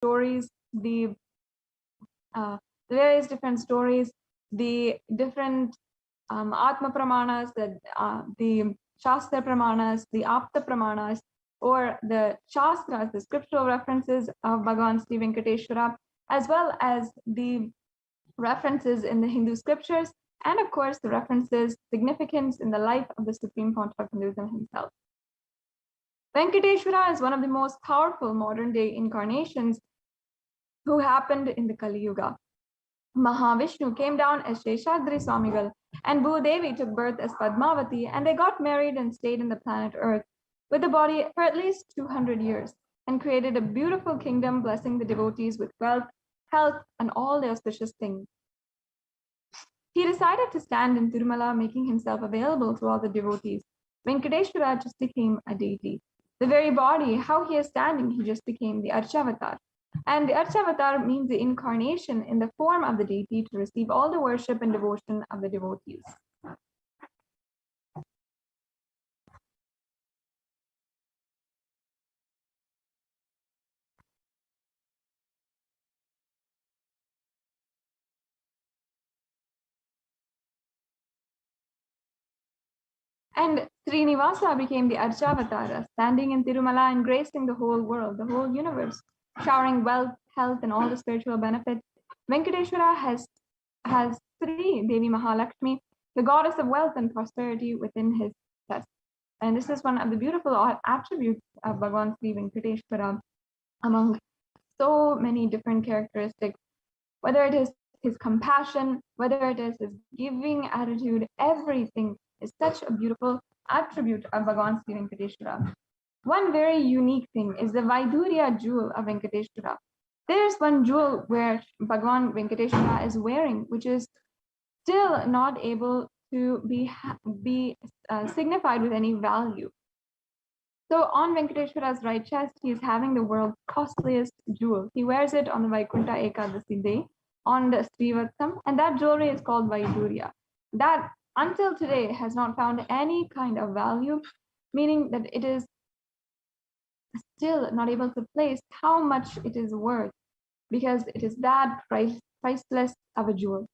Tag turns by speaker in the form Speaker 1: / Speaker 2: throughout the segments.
Speaker 1: stories, the various different stories, the different Atma Pramanas, the Shastra Pramanas, the Apta Pramanas, or the Shastras, the scriptural references of Bhagavan Sri Venkateshwara, as well as the references in the Hindu scriptures, and of course the references, significance in the life of the Supreme Pontiff of Hinduism himself. Venkateshwara is one of the most powerful modern day incarnations who happened in the Kali Yuga. Mahavishnu came down as Sheshadri Swamigal, and Bhudevi took birth as Padmavati, and they got married and stayed in the planet Earth with the body for at least 200 years, and created a beautiful kingdom, blessing the devotees with wealth, health, and all the auspicious things. He decided to stand in Tirumala, making himself available to all the devotees. Venkateshwara just became a deity. The very body, how he is standing, he just became the Archavatar. And the Archavatar means the incarnation in the form of the deity to receive all the worship and devotion of the devotees. And Srinivasa became the Archavatara, standing in Tirumala and gracing the whole world, the whole universe, showering wealth, health, and all the spiritual benefits. Venkateshwara has Sri Devi Mahalakshmi, the goddess of wealth and prosperity, within his chest. And this is one of the beautiful attributes of Bhagavan Sri Venkateshwara, among so many different characteristics, whether it is his compassion, whether it is his giving attitude, everything is such a beautiful attribute of Bhagavan Sri Venkateshwara. One very unique thing is the Vaidurya jewel of Venkateshwara. There is one jewel where Bhagavan Venkateshwara is wearing, which is still not able to be signified with any value. So on Venkateshwara's right chest, he is having the world's costliest jewel. He wears it on the Vaikuntha Ekadasi day, on the Srivatsam, and that jewelry is called Vaidurya. That until today has not found any kind of value, meaning that it is still not able to place how much it is worth, because it is that priceless of a jewel.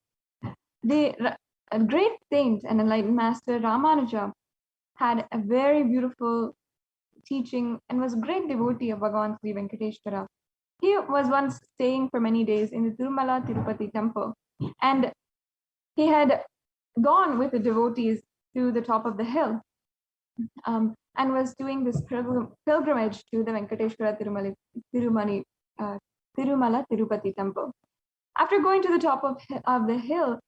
Speaker 1: A great saint and enlightened master Ramanuja had a very beautiful teaching and was a great devotee of Bhagavan Sri Venkateshwara. He was once staying for many days in the Tirumala Tirupati temple, and he had gone with the devotees to the top of the hill and was doing this pilgrimage to the Venkateshwara Tirumala Tirupati temple. After going to the top of the hill,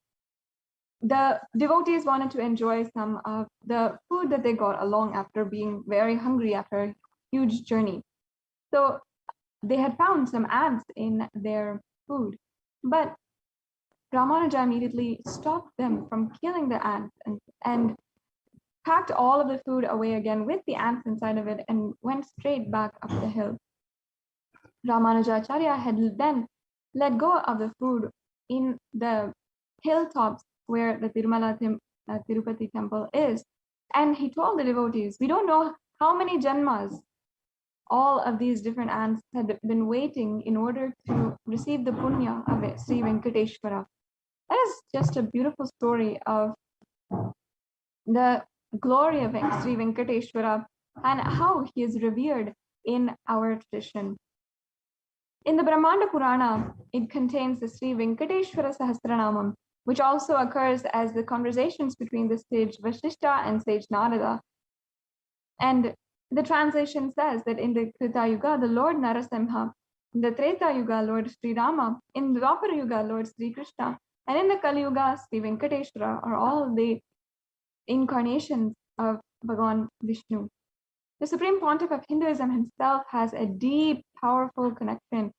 Speaker 1: the devotees wanted to enjoy some of the food that they got along after being very hungry after a huge journey. So they had found some ants in their food, but Ramanuja immediately stopped them from killing the ants and packed all of the food away again with the ants inside of it and went straight back up the hill. Ramanujacharya had then let go of the food in the hilltops where the Tirumala Tirupati temple is. And he told the devotees, we don't know how many janmas all of these different ants had been waiting in order to receive the punya of Sri Venkateshwara. That is just a beautiful story of the glory of Sri Venkateshwara and how he is revered in our tradition. In the Brahmanda Purana, it contains the Sri Venkateshwara Sahasranamam, which also occurs as the conversations between the sage Vashishta and sage Narada. And the translation says that in the Krita Yuga, the Lord Narasimha, in the Treta Yuga, Lord Sri Rama, in the Dwapara Yuga, Lord Sri Krishna, and in the Kali Yuga, Sri Venkateshwara are all the incarnations of Bhagavan Vishnu. The Supreme Pontiff of Hinduism himself has a deep, powerful connection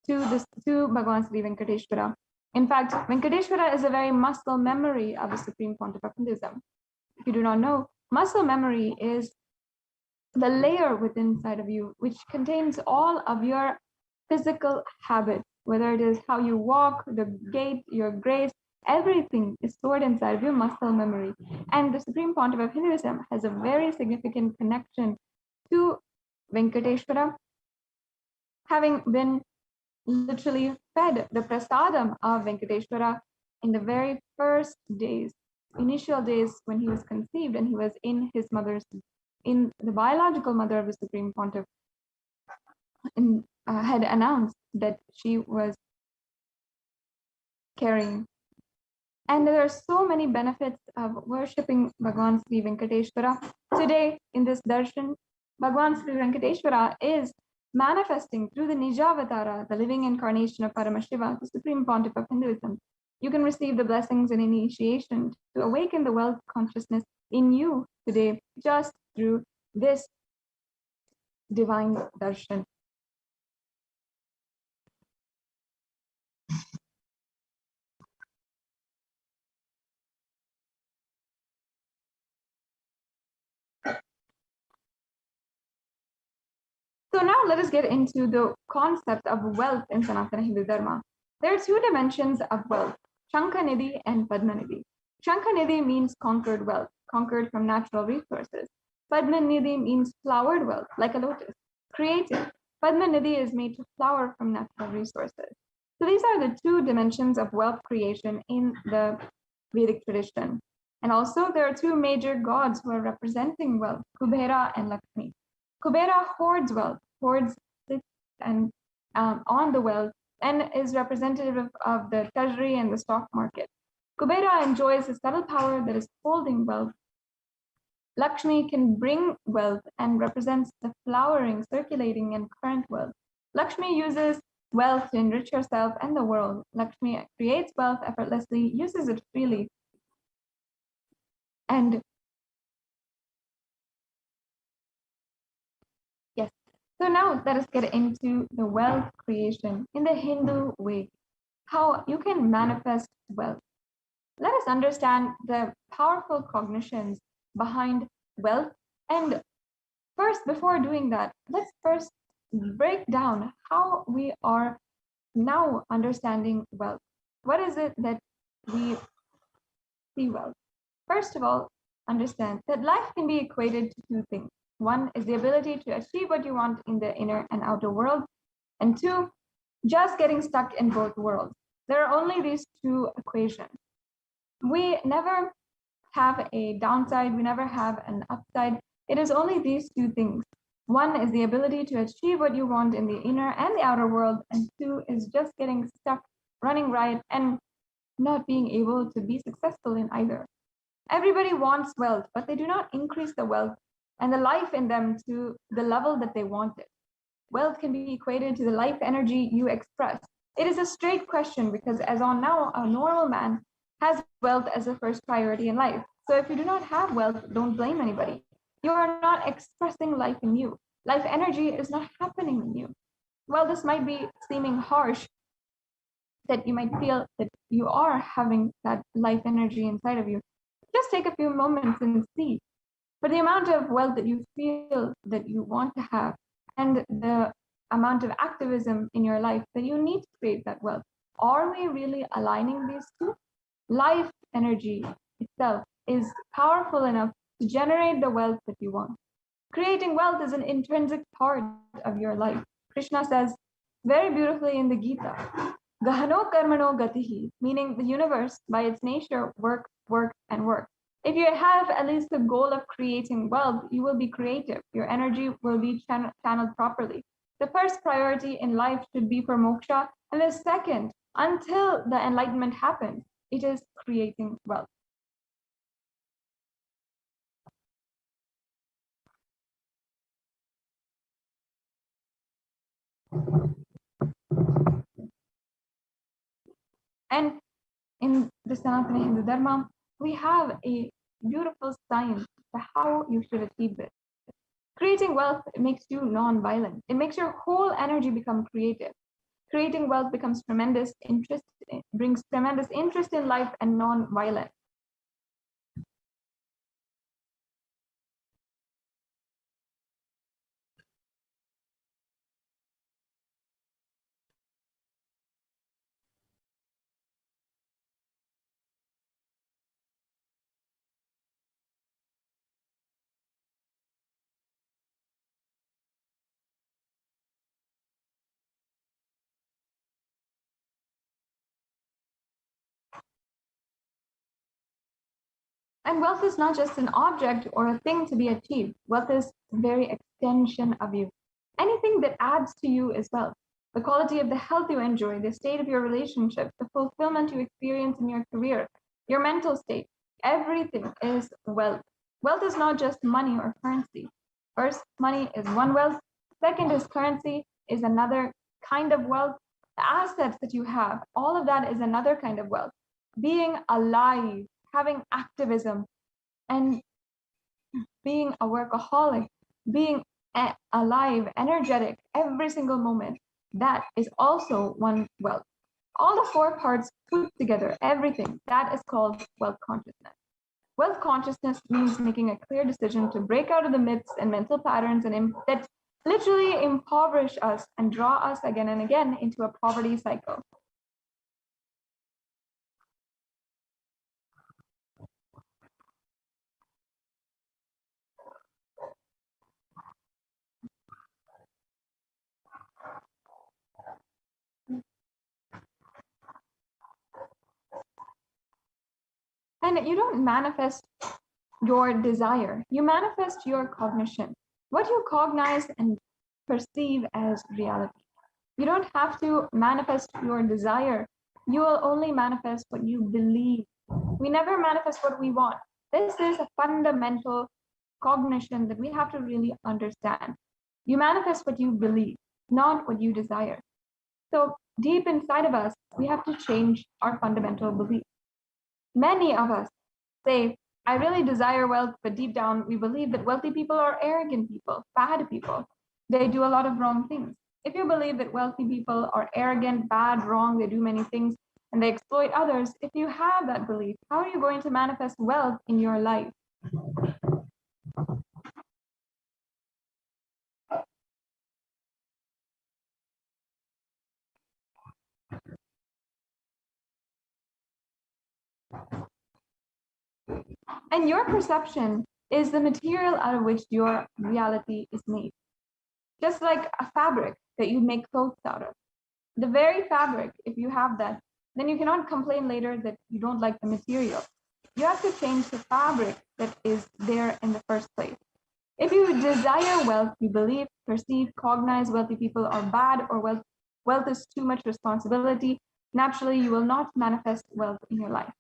Speaker 1: to Bhagavan Sri Venkateshwara. In fact, Venkateshwara is a very muscle memory of the Supreme Pontiff of Hinduism. If you do not know, muscle memory is the layer within inside of you, which contains all of your physical habits, whether it is how you walk, the gait, your grace, everything is stored inside of your muscle memory. And the Supreme Pontiff of Hinduism has a very significant connection to Venkateshwara, having been literally fed the prasadam of Venkateshwara in the very first days, initial days when he was conceived and he was in the biological mother of the Supreme Pontiff, had announced that she was carrying. And there are so many benefits of worshipping Bhagwan Sri Venkateshwara. Today, in this darshan, Bhagwan Sri Venkateshwara is manifesting through the Nijavatara, the living incarnation of Paramashiva, the Supreme Pontiff of Hinduism. You can receive the blessings and initiation to awaken the wealth consciousness in you today just through this divine darshan. So now let us get into the concept of wealth in Sanatana Hindu Dharma. There are two dimensions of wealth, Shankanidhi and Padmanidhi. Shankanidhi means conquered wealth, conquered from natural resources. Padmanidhi means flowered wealth, like a lotus, created. Padmanidhi is made to flower from natural resources. So these are the two dimensions of wealth creation in the Vedic tradition. And also there are two major gods who are representing wealth, Kubera and Lakshmi. Kubera hoards wealth, hoards and on the wealth, and is representative of the treasury and the stock market. Kubera enjoys a subtle power that is holding wealth. Lakshmi can bring wealth and represents the flowering, circulating, and current wealth. Lakshmi uses wealth to enrich herself and the world. Lakshmi creates wealth effortlessly, uses it freely, and yes. So now let us get into the wealth creation in the Hindu way, how you can manifest wealth. Let us understand the powerful cognitions behind wealth. And first, before doing that, let's first break down how we are now understanding wealth. What is it that we see wealth? First of all, understand that life can be equated to two things. One is the ability to achieve what you want in the inner and outer world. And two, just getting stuck in both worlds. There are only these two equations. We never have a downside, we never have an upside. It is only these two things. One is the ability to achieve what you want in the inner and the outer world, and two is just getting stuck, running riot, and not being able to be successful in either. Everybody wants wealth, but they do not increase the wealth and the life in them to the level that they want it. Wealth can be equated to the life energy you express. It is a straight question because as on now, a normal man has wealth as a first priority in life. So if you do not have wealth, don't blame anybody. You are not expressing life in you. Life energy is not happening in you. Well, this might be seeming harsh, that you might feel that you are having that life energy inside of you. Just take a few moments and see. For the amount of wealth that you feel that you want to have, and the amount of activism in your life that you need to create that wealth, are we really aligning these two? Life energy itself is powerful enough to generate the wealth that you want. Creating wealth is an intrinsic part of your life. Krishna says very beautifully in the Gita, Gahano karmano gatihi, meaning the universe by its nature works, works, and works. If you have at least the goal of creating wealth, you will be creative. Your energy will be channeled properly. The first priority in life should be for moksha, and the second, until the enlightenment happens, it is creating wealth. And in the Sanatana Hindu Dharma, we have a beautiful science for how you should achieve this. Creating wealth makes you non-violent. It makes your whole energy become creative. Creating wealth becomes tremendous interest, brings tremendous interest in life and non-violence. And wealth is not just an object or a thing to be achieved. Wealth is the very extension of you. Anything that adds to you is wealth. The quality of the health you enjoy, the state of your relationships, the fulfillment you experience in your career, your mental state, everything is wealth. Wealth is not just money or currency. First, money is one wealth. Second is currency, is another kind of wealth. The assets that you have, all of that is another kind of wealth. Being alive, having activism, and being a workaholic, being alive, energetic every single moment, that is also one wealth. All the four parts put together, everything, that is called wealth consciousness. Wealth consciousness means making a clear decision to break out of the myths and mental patterns that literally impoverish us and draw us again and again into a poverty cycle. And you don't manifest your desire, you manifest your cognition, what you cognize and perceive as reality. You don't have to manifest your desire, you will only manifest what you believe. We never manifest what we want. This is a fundamental cognition that we have to really understand. You manifest what you believe, not what you desire. So deep inside of us, we have to change our fundamental belief. Many of us say, I really desire wealth, but deep down we believe that wealthy people are arrogant people, bad people. They do a lot of wrong things. If you believe that wealthy people are arrogant, bad, wrong, they do many things, and they exploit others, if you have that belief, how are you going to manifest wealth in your life? And your perception is the material out of which your reality is made. Just like a fabric that you make clothes out of. The very fabric, if you have that, then you cannot complain later that you don't like the material. You have to change the fabric that is there in the first place. If you desire wealth, you believe, perceive, cognize wealthy people are bad or wealth is too much responsibility, naturally you will not manifest wealth in your life.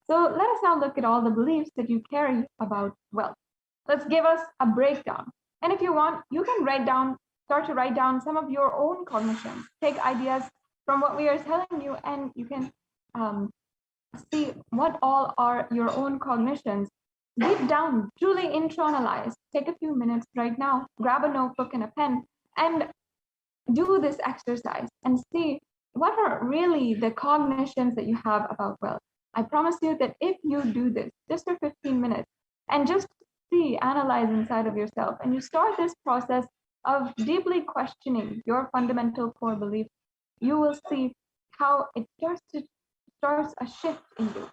Speaker 1: So let us now look at all the beliefs that you carry about wealth. Let's give us a breakdown. And if you want, you can start to write down some of your own cognitions. Take ideas from what we are telling you, and you can see what all are your own cognitions. Deep down, truly internalize. Take a few minutes right now, grab a notebook and a pen, and do this exercise and see what are really the cognitions that you have about wealth. I promise you that if you do this just for 15 minutes and just analyze inside of yourself, and you start this process of deeply questioning your fundamental core beliefs, you will see how it starts a shift in you.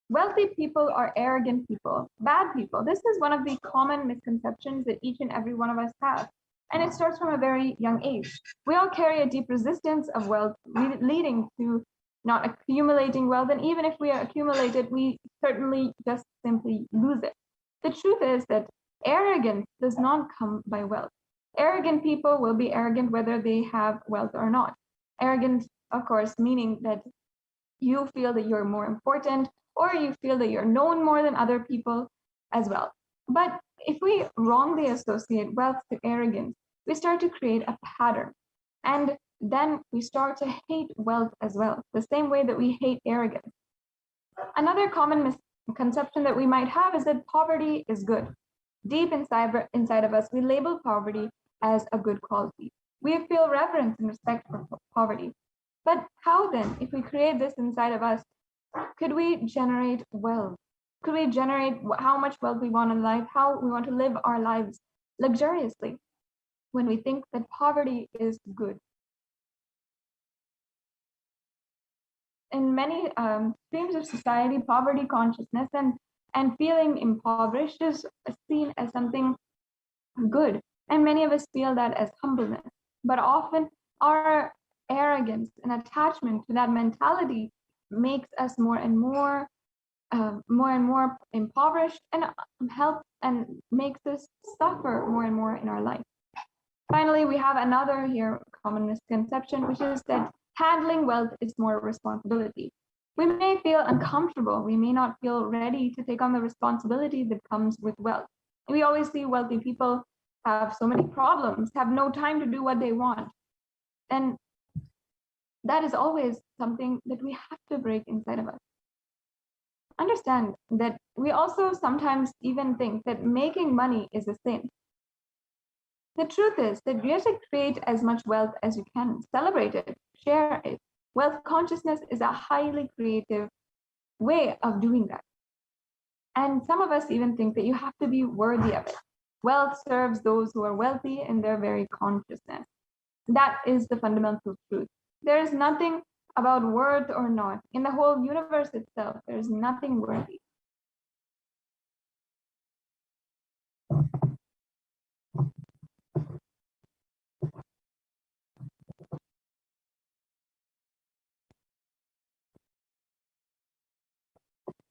Speaker 1: Wealthy people are arrogant people, bad people. This is one of the common misconceptions that each and every one of us have. And it starts from a very young age. We all carry a deep resistance of wealth, leading to not accumulating wealth. And even if we accumulate it, we certainly just simply lose it. The truth is that arrogance does not come by wealth. Arrogant people will be arrogant whether they have wealth or not. Arrogant, of course, meaning that you feel that you're more important, or you feel that you're known more than other people as well. But if we wrongly associate wealth to arrogance, we start to create a pattern. And then we start to hate wealth as well, the same way that we hate arrogance. Another common misconception that we might have is that poverty is good. Deep inside of us, we label poverty as a good quality. We feel reverence and respect for poverty. But how then, if we create this inside of us, could we generate wealth? Could we generate how much wealth we want in life, how we want to live our lives luxuriously when we think that poverty is good? In many streams of society, poverty consciousness and feeling impoverished is seen as something good. And many of us feel that as humbleness. But often our arrogance and attachment to that mentality makes us more and more more and more impoverished and helps and makes us suffer more and more in our life. Finally, we have another here common misconception, which is that handling wealth is more responsibility. We may feel uncomfortable. We may not feel ready to take on the responsibility that comes with wealth. We always see wealthy people have so many problems, have no time to do what they want. And that is always something that we have to break inside of us. Understand that we also sometimes even think that making money is a sin. The truth is that you have to create as much wealth as you can, celebrate it, share it. Wealth consciousness is a highly creative way of doing that. And some of us even think that you have to be worthy of it. Wealth serves those who are wealthy in their very consciousness. That is the fundamental truth. There is nothing about worth or not. In the whole universe itself, there is nothing worthy.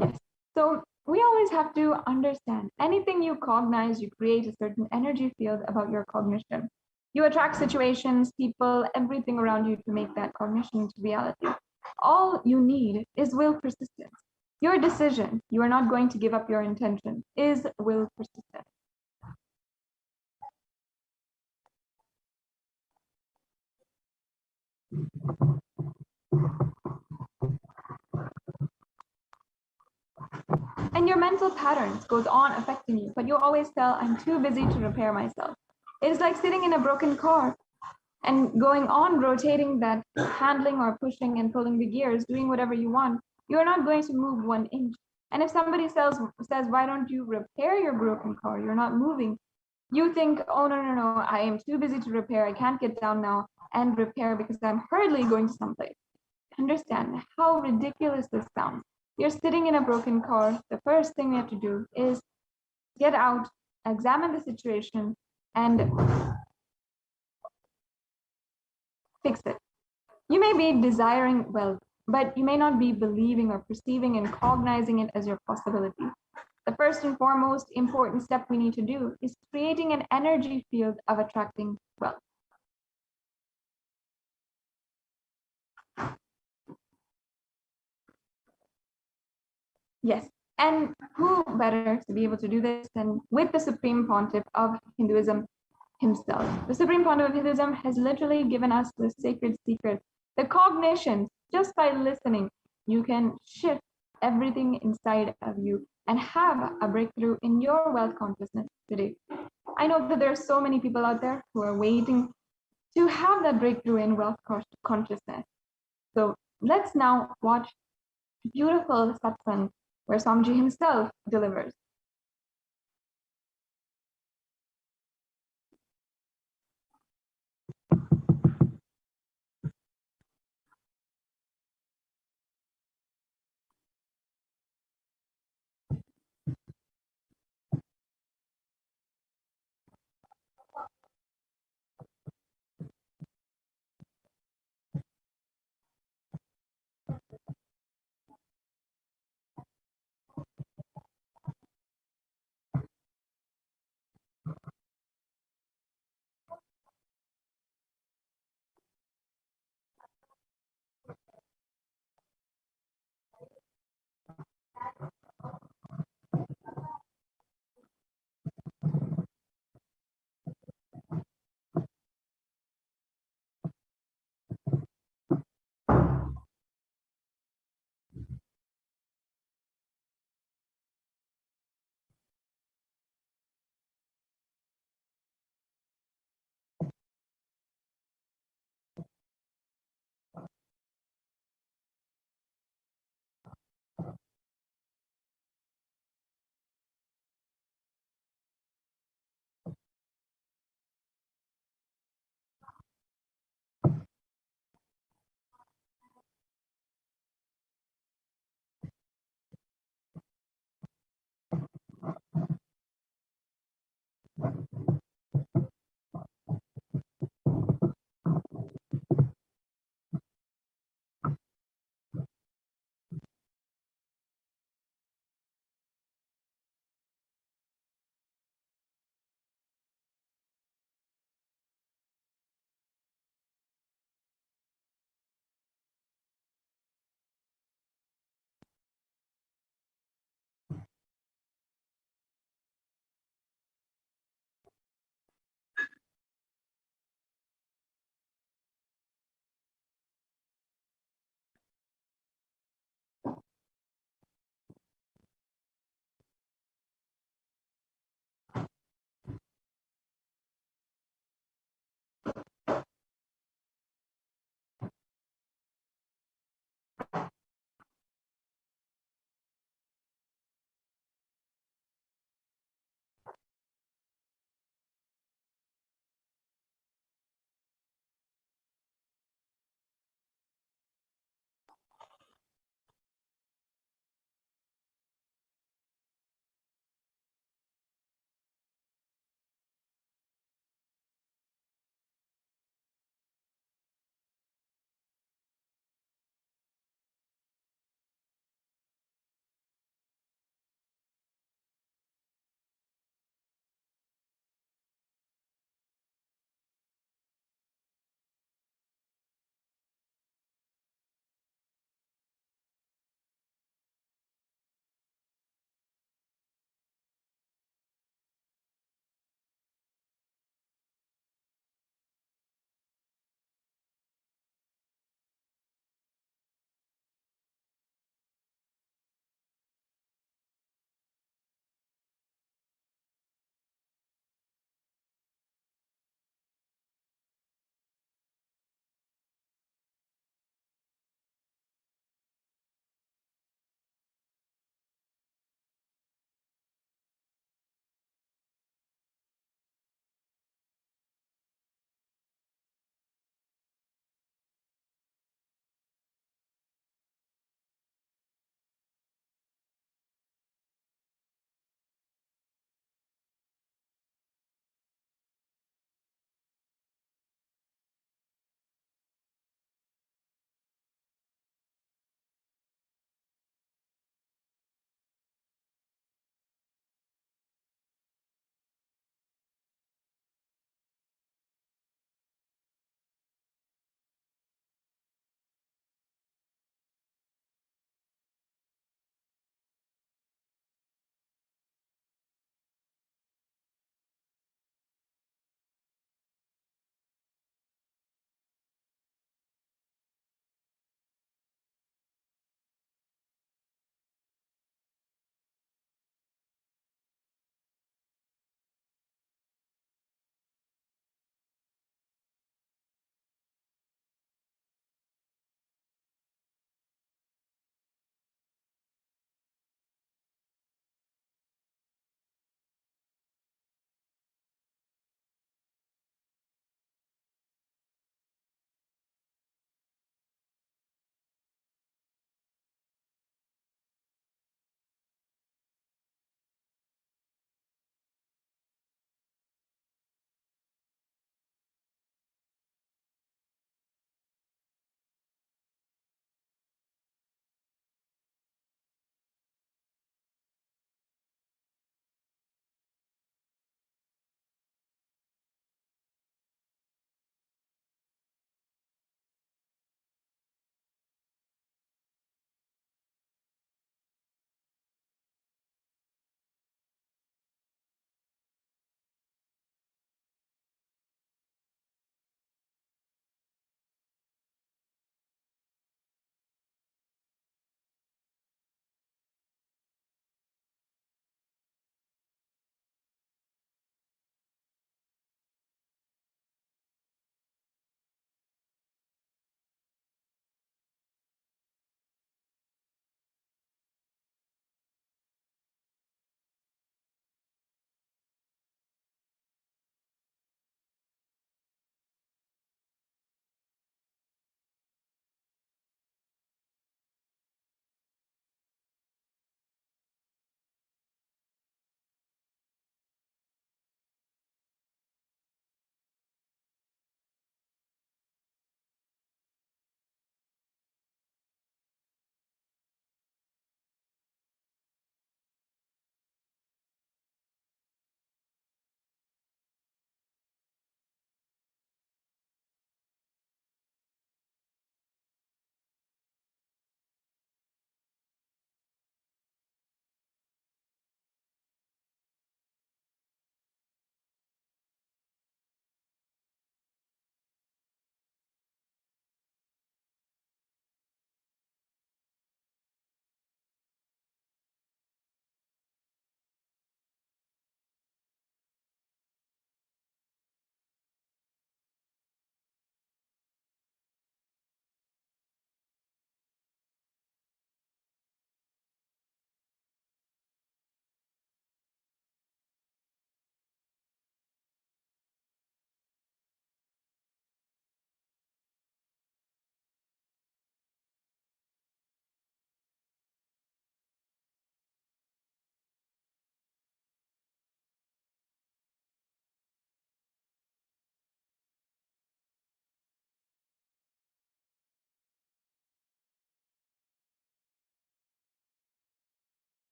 Speaker 1: Yes. So we always have to understand anything you cognize, you create a certain energy field about your cognition. You attract situations, people, everything around you to make that cognition into reality. All you need is will persistence. Your decision, you are not going to give up your intention, is will persistence. And your mental patterns goes on affecting you, but you always tell, I'm too busy to repair myself. It is like sitting in a broken car and going on rotating that, handling or pushing and pulling the gears, doing whatever you want. You're not going to move 1 inch. And if somebody says, why don't you repair your broken car? You're not moving. You think, oh, no, I am too busy to repair. I can't get down now and repair because I'm hurriedly going to someplace. Understand how ridiculous this sounds. You're sitting in a broken car. The first thing we have to do is get out, examine the situation, and fix it. You may be desiring wealth, but you may not be believing or perceiving and cognizing it as your possibility. The first and foremost important step we need to do is creating an energy field of attracting wealth. Yes, and who better to be able to do this than with the Supreme Pontiff of Hinduism himself? The Supreme Pontiff of Hinduism has literally given us the sacred secret, the cognition. Just by listening, you can shift everything inside of you and have a breakthrough in your wealth consciousness today. I know that there are so many people out there who are waiting to have that breakthrough in wealth consciousness. So let's now watch beautiful satsang where Swamiji himself delivers.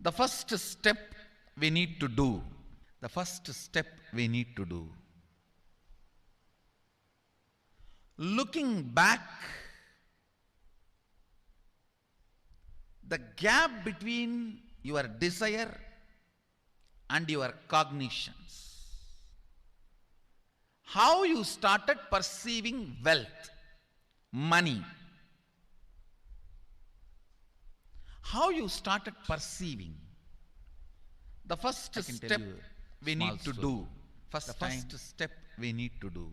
Speaker 2: The first step we need to do, the first step we need to do, looking back, the gap between your desire and your cognitions, how you started perceiving wealth, money, how you started perceiving. The first step we need to do, first step we need to do,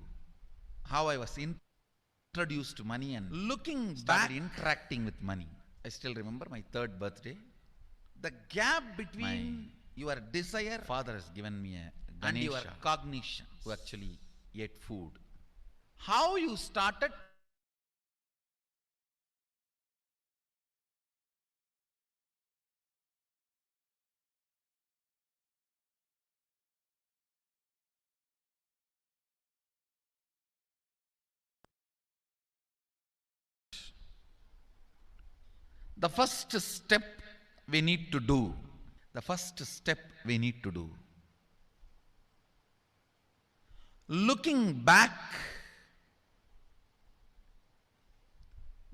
Speaker 2: how I was introduced to money and looking back, interacting with money. I still remember my 3rd birthday. The gap between your desire, father has given me a Ganesha, and your cognition, who actually ate food. How you started the first step we need to do, the first step we need to do, looking back,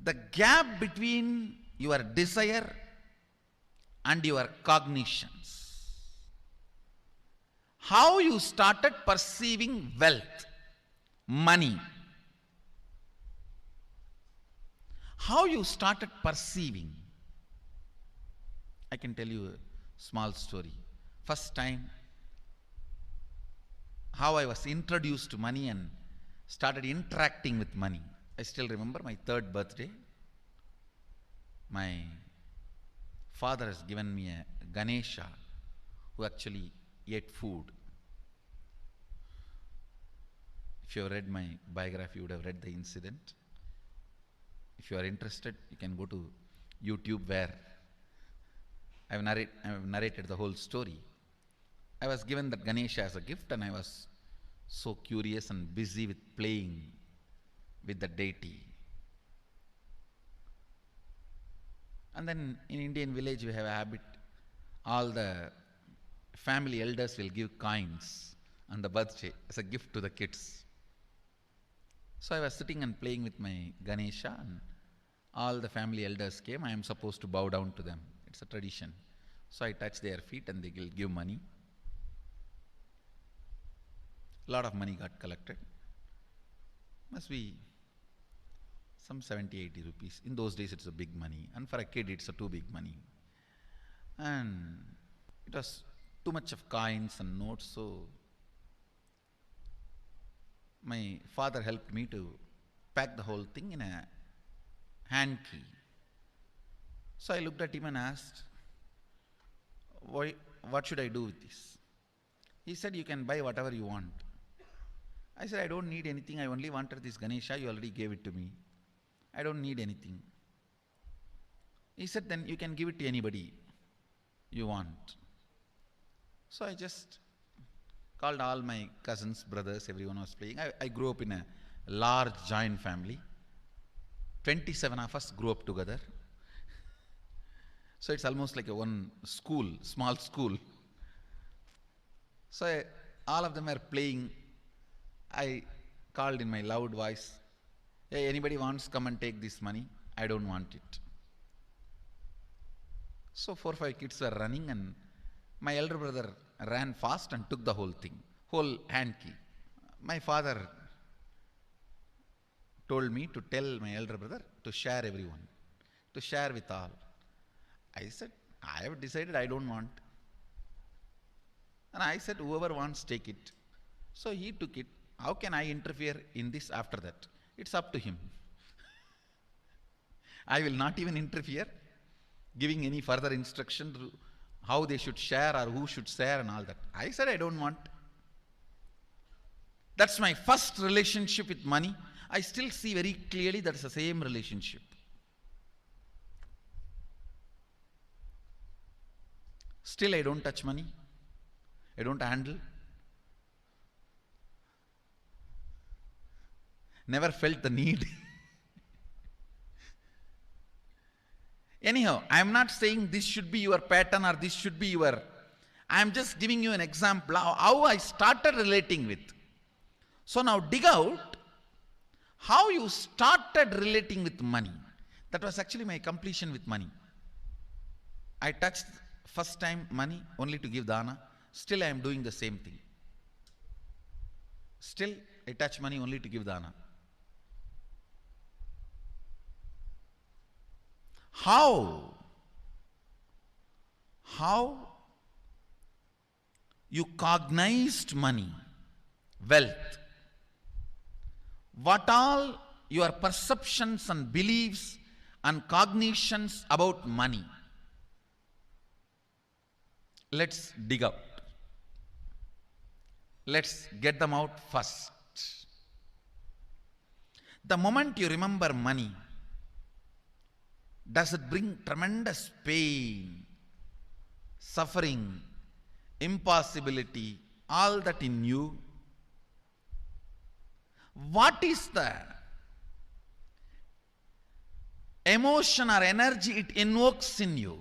Speaker 2: the gap between your desire and your cognitions, how you started perceiving wealth, money, how you started perceiving. I can tell you a small story. First time, how I was introduced to money and started interacting with money. I still remember my 3rd birthday. My father has given me a Ganesha, who actually ate food. If you have read my biography, you would have read the incident. If you are interested, you can go to YouTube, where I have narrated the whole story. I was given that Ganesha as a gift, and I was so curious and busy with playing with the deity. And then in Indian village we have a habit, all the family elders will give coins on the birthday as a gift to the kids. So I was sitting and playing with my Ganesha, and all the family elders came. I am supposed to bow down to them. It's a tradition. So I touch their feet and they will give money. A lot of money got collected. Must be some 70, 80 rupees. In those days it's a big money, and for a kid it's a too big money. And it was too much of coins and notes, so my father helped me to pack the whole thing in a hand key. So I looked at him and asked, what should I do with this? He said, you can buy whatever you want. I said, I don't need anything. I only wanted this Ganesha. You already gave it to me. I don't need anything. He said, then you can give it to anybody you want. So I just called all my cousins, brothers, everyone was playing. I grew up in a large joint family. 27 of us grew up together. So it's almost like a one school, small school. So all of them are playing. I called in my loud voice, hey, anybody wants, come and take this money. I don't want it. So 4 or 5 kids were running, and my elder brother ran fast and took the whole thing, whole hand key. My father told me to tell my elder brother to share everyone, to share with all. I said, I have decided I don't want. And I said, whoever wants, take it. So he took it. How can I interfere in this after that? It's up to him. I will not even interfere, giving any further instruction to how they should share or who should share and all that. I said, I don't want. That's my first relationship with money. I still see very clearly that's the same relationship. Still, I don't touch money. I don't handle. Never felt the need. Anyhow, I am not saying this should be your pattern or this should be your, I am just giving you an example how I started relating with. So now dig out how you started relating with money. That was actually my completion with money. I touched first time money only to give dana. Still I am doing the same thing. Still I touch money only to give dana. How you cognized money, wealth, what all your perceptions and beliefs and cognitions about money. Let's dig out. Let's get them out first. The moment you remember money, does it bring tremendous pain, suffering, impossibility, all that in you? What is the emotion or energy it invokes in you?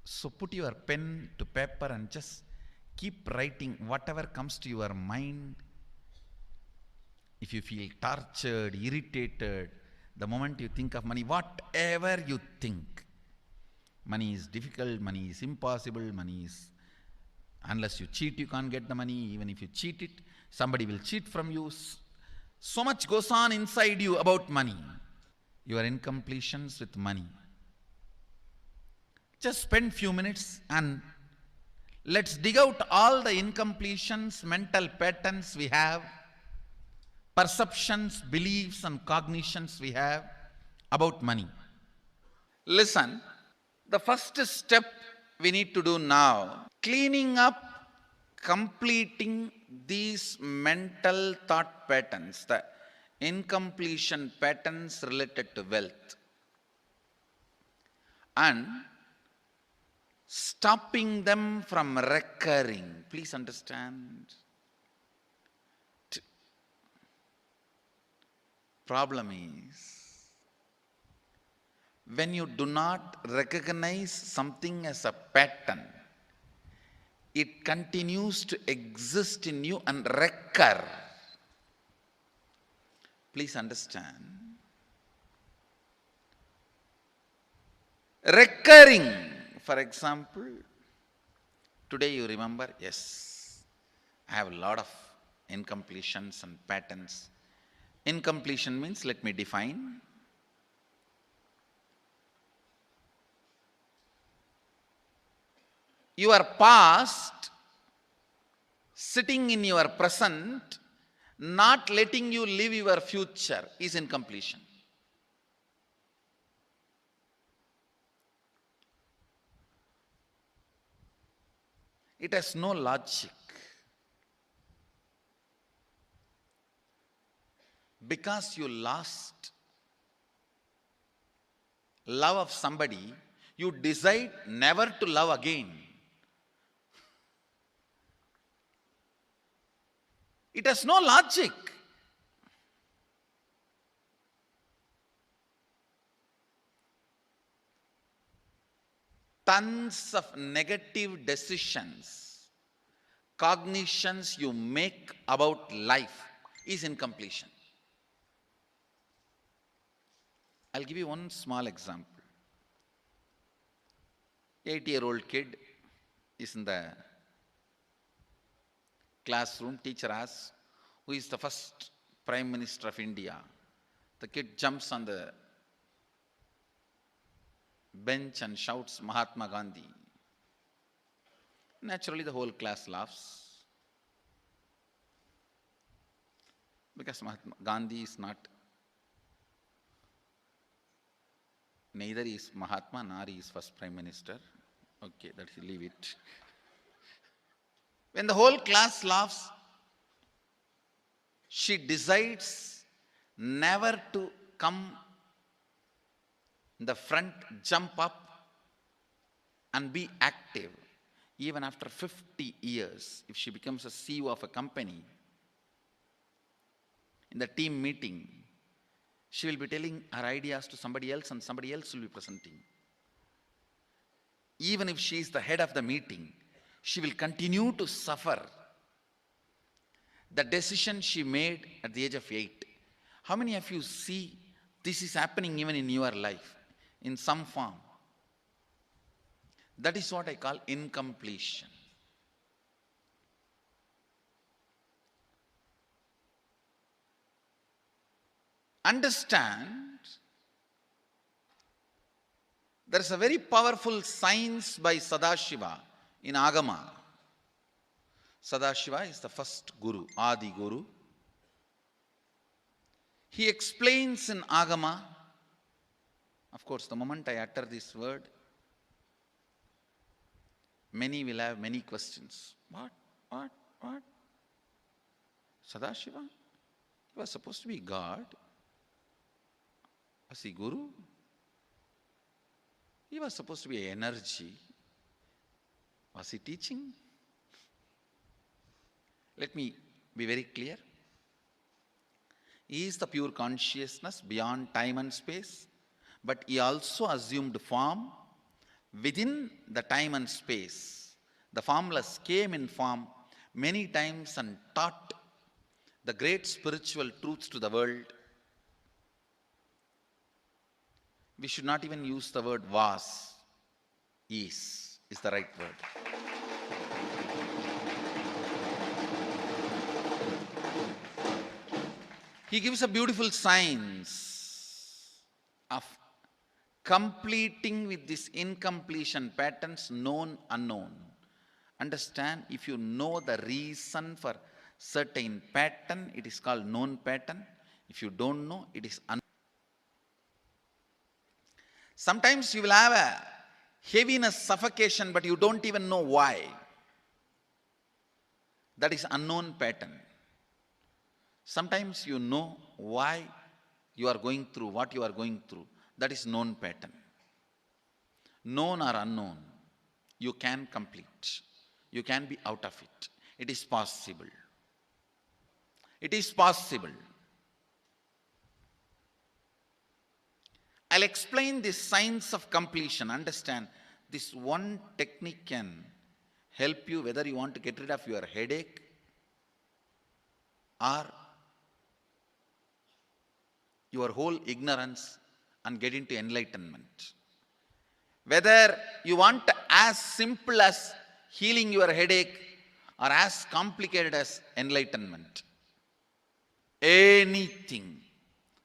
Speaker 2: So put your pen to paper and just keep writing whatever comes to your mind. If you feel tortured, irritated, the moment you think of money, whatever you think, money is difficult, money is impossible, money is, unless you cheat, you can't get the money. Even if you cheat it, somebody will cheat from you. So much goes on inside you about money. Your incompletions with money. Just spend few minutes and let's dig out all the incompletions, mental patterns we have, perceptions, beliefs and cognitions we have about money. Listen, the first step we need to do now, cleaning up, completing these mental thought patterns, the incompletion patterns related to wealth, and stopping them from recurring. Please understand. Problem is, when you do not recognize something as a pattern, it continues to exist in you and recur. Please understand. Recurring. For example, today you remember, yes, I have a lot of incompletions and patterns. Incompletion means, let me define. Your past sitting in your present, not letting you live your future, is incompletion. It has no logic. Because you lost love of somebody, you decide never to love again. It has no logic. Tons of negative decisions, cognitions you make about life is incompletion. I'll give you one small example. 8-year-old kid is in the classroom. Teacher asks, who is the first Prime Minister of India? The kid jumps on the bench and shouts, Mahatma Gandhi. Naturally, the whole class laughs. Because Mahatma Gandhi is not, neither is Mahatma nor is first Prime Minister. Okay, let's leave it. When the whole class laughs, she decides never to come in the front, jump up and be active. Even after 50 years, if she becomes a CEO of a company, in the team meeting, She will be telling her ideas to somebody else and somebody else will be presenting. Even if she is the head of the meeting, she will continue to suffer the decision she made at the age of 8. How many of you see this is happening even in your life in some form? That is what I call incompletion. Understand, there is a very powerful science by Sadashiva in Agama. Sadashiva is the first Guru, Adi Guru. He explains in Agama, of course, the moment I utter this word, many will have many questions. What? Sadashiva? He was supposed to be God. Was he Guru? He was supposed to be energy. Was he teaching? Let me be very clear. He is the pure consciousness beyond time and space, but he also assumed form within the time and space. The formless came in form many times and taught the great spiritual truths to the world. We should not even use the word was. Is the right word. He gives a beautiful science of completing with this incompletion patterns, known, unknown. Understand, if you know the reason for certain pattern, it is called known pattern. If you don't know, it is unknown. Sometimes you will have a heaviness, suffocation, but you don't even know why. That is unknown pattern. Sometimes you know why you are going through what you are going through. That is known pattern. Known or unknown, you can complete. You can be out of it. It is possible. It is possible. I'll explain this science of completion. Understand, this one technique can help you whether you want to get rid of your headache or your whole ignorance and get into enlightenment. Whether you want as simple as healing your headache or as complicated as enlightenment. Anything,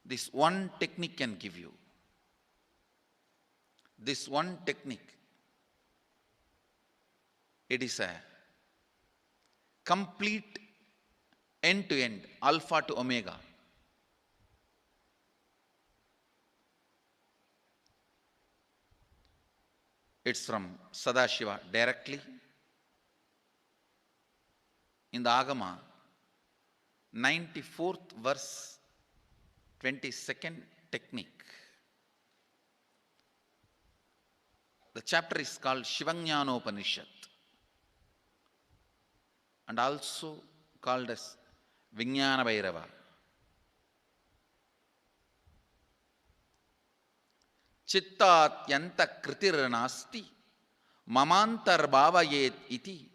Speaker 2: this one technique can give you. This one technique, it is a complete end-to-end, alpha to omega. It's from Sadashiva directly. In the Agama, 94th verse, 22nd technique. The chapter is called Shivajnanopanishad and also called as Vijnana Bhairava. Chittatyanta kritir nasti mamantar bhavayet iti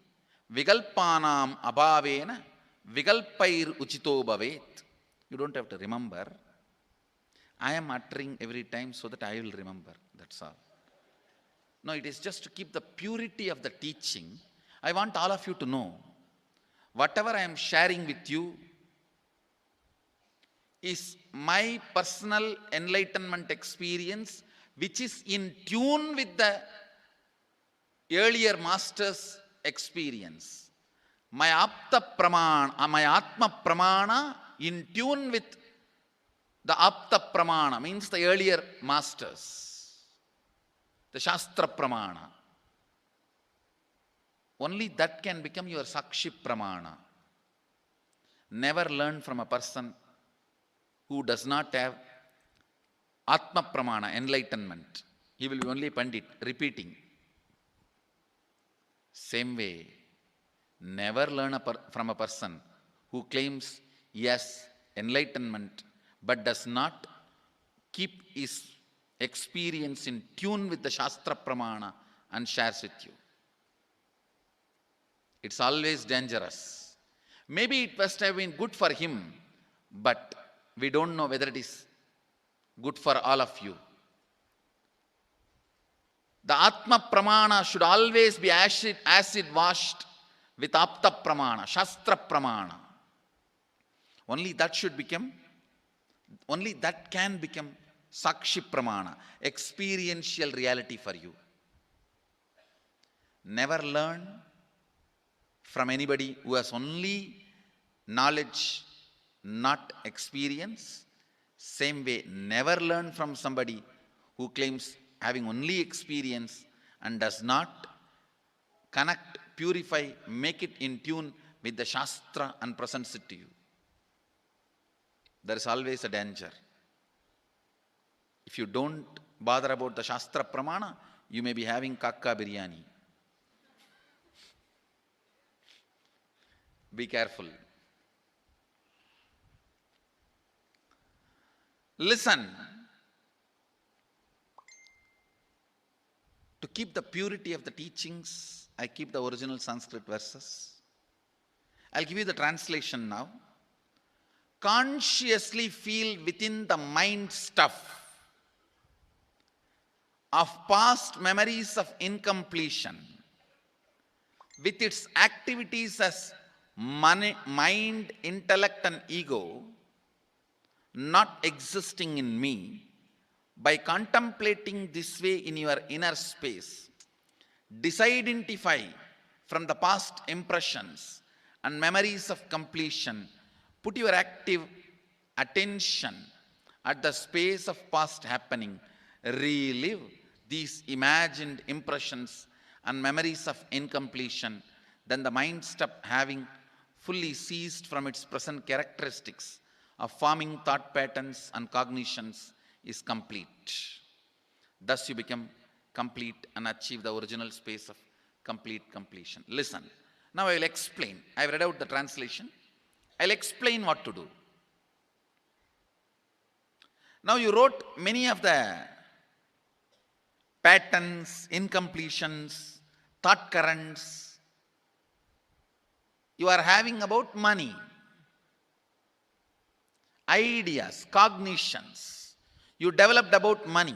Speaker 2: vigalpanam abhavena vigalpair uchito bhavet. You don't have to remember. I am uttering every time so that I will remember. That's all. No, it is just to keep the purity of the teaching. I want all of you to know, whatever I am sharing with you is my personal enlightenment experience, which is in tune with the earlier master's experience. My Apta Pramana, my Atma Pramana in tune with the Apta Pramana, means the earlier masters. The Shastra Pramana. Only that can become your Sakshi Pramana. Never learn from a person who does not have Atma Pramana, enlightenment. He will be only Pandit, repeating. Same way, never learn from a person who claims yes, enlightenment, but does not keep his experience in tune with the Shastra Pramana and shares with you. It's always dangerous. Maybe it must have been good for him, but we don't know whether it is good for all of you. The Atma Pramana should always be acid washed with Apta Pramana, Shastra Pramana. Only that can become Sakshi Pramana, experiential reality for you. Never learn from anybody who has only knowledge, not experience. Same way, never learn from somebody who claims having only experience and does not connect, purify, make it in tune with the Shastra and presents it to you. There is always a danger. If you don't bother about the Shastra Pramana, you may be having kakka biryani. Be careful. Listen. To keep the purity of the teachings, I keep the original Sanskrit verses. I'll give you the translation now. Consciously feel within the mind stuff of past memories of incompletion, with its activities as mind, intellect, and ego, not existing in me. By contemplating this way in your inner space, disidentify from the past impressions and memories of completion. Put your active attention at the space of past happening. Relive these imagined impressions and memories of incompletion. Then the mind stop having fully ceased from its present characteristics of forming thought patterns and cognitions is complete. Thus you become complete and achieve the original space of complete completion. Listen. Now I will explain. I have read out the translation. I will explain what to do. Now you wrote many of the patterns, incompletions, thought currents you are having about money, ideas, cognitions you developed about money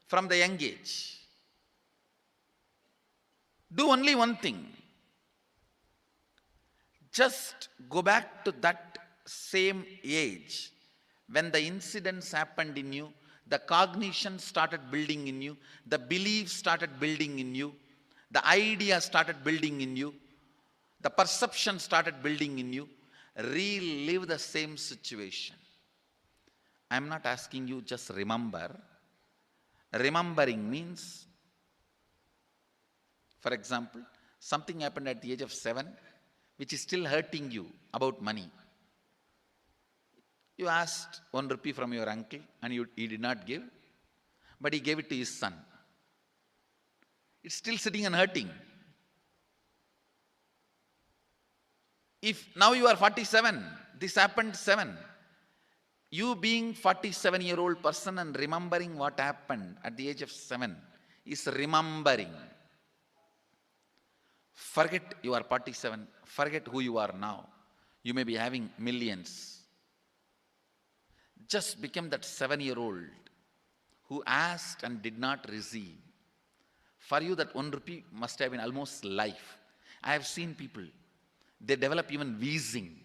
Speaker 2: from the young age. Do only one thing. Just go back to that same age when the incidents happened in you, the cognition started building in you, the beliefs started building in you, the ideas started building in you, the perception started building in you. Relive the same situation. I am not asking you just remember. Remembering means, for example, something happened at the age of 7 which is still hurting you about money. You asked 1 rupee from your uncle and he did not give, but he gave it to his son. It's still sitting and hurting. If now you are 47, this happened 7. You being 47-year-old person and remembering what happened at the age of 7 is remembering. Forget you are 47. Forget who you are now. You may be having millions. Just become that 7-year-old who asked and did not receive. For you that 1 rupee must have been almost life. I have seen people, they develop even wheezing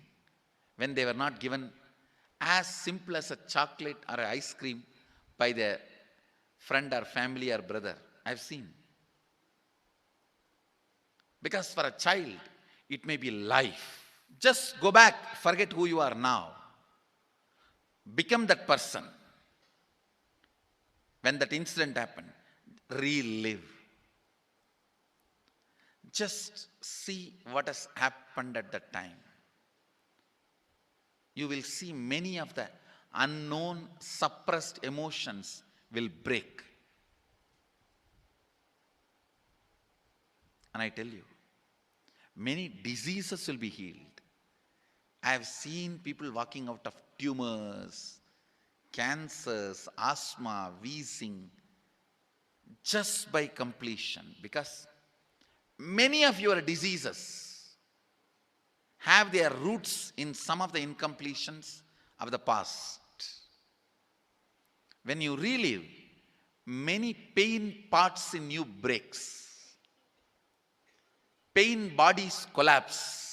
Speaker 2: when they were not given as simple as a chocolate or an ice cream by their friend or family or brother. I have seen. Because for a child, it may be life. Just go back, forget who you are now. Become that person. When that incident happened, relive. Just see what has happened at that time. You will see many of the unknown, suppressed emotions will break. And I tell you, many diseases will be healed. I have seen people walking out of tumors, cancers, asthma, wheezing, just by completion. Because many of your diseases have their roots in some of the incompletions of the past. When you relive, many pain parts in you breaks. Pain bodies collapse.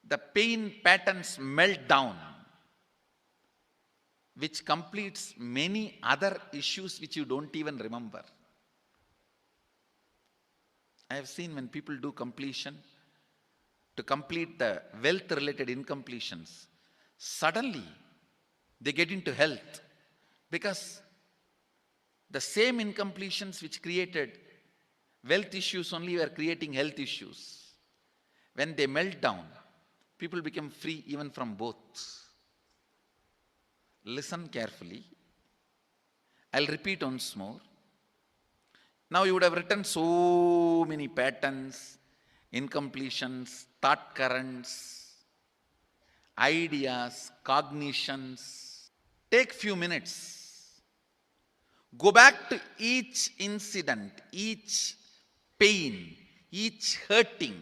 Speaker 2: The pain patterns melt down, which completes many other issues which you don't even remember. I have seen when people do completion, to complete the wealth related incompletions, suddenly they get into health, because the same incompletions which created wealth issues only were creating health issues. When they melt down, people become free even from both. Listen carefully. I'll repeat once more. Now you would have written so many patterns, incompletions, thought currents, ideas, cognitions. Take few minutes. Go back to each incident, each pain, each hurting.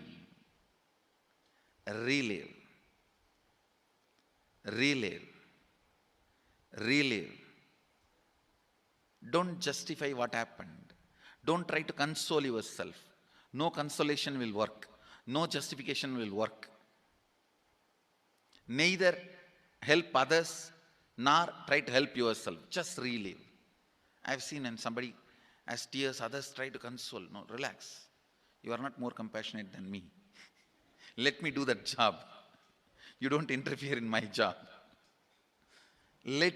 Speaker 2: Relive, relive, relive. Don't justify what happened. Don't try to console yourself. No consolation will work. No justification will work. Neither help others nor try to help yourself. Just relive. I've seen when somebody has tears, others try to console. No, relax. You are not more compassionate than me. Let me do that job. You don't interfere in my job. Let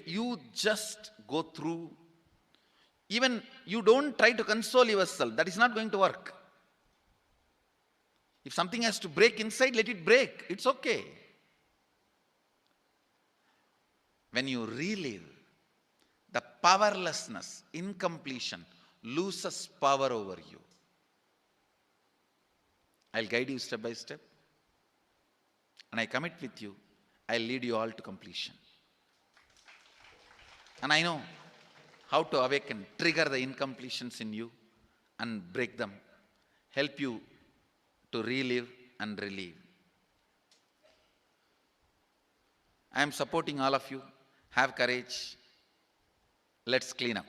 Speaker 2: you just go through. Even you don't try to console yourself. That is not going to work. If something has to break inside, let it break. It's okay. When you relive, the powerlessness, incompletion, loses power over you. I'll guide you step by step. And I commit with you, I'll lead you all to completion. And I know how to awaken, trigger the incompletions in you and break them. Help you to relive and relieve. I am supporting all of you. Have courage. Let's clean up.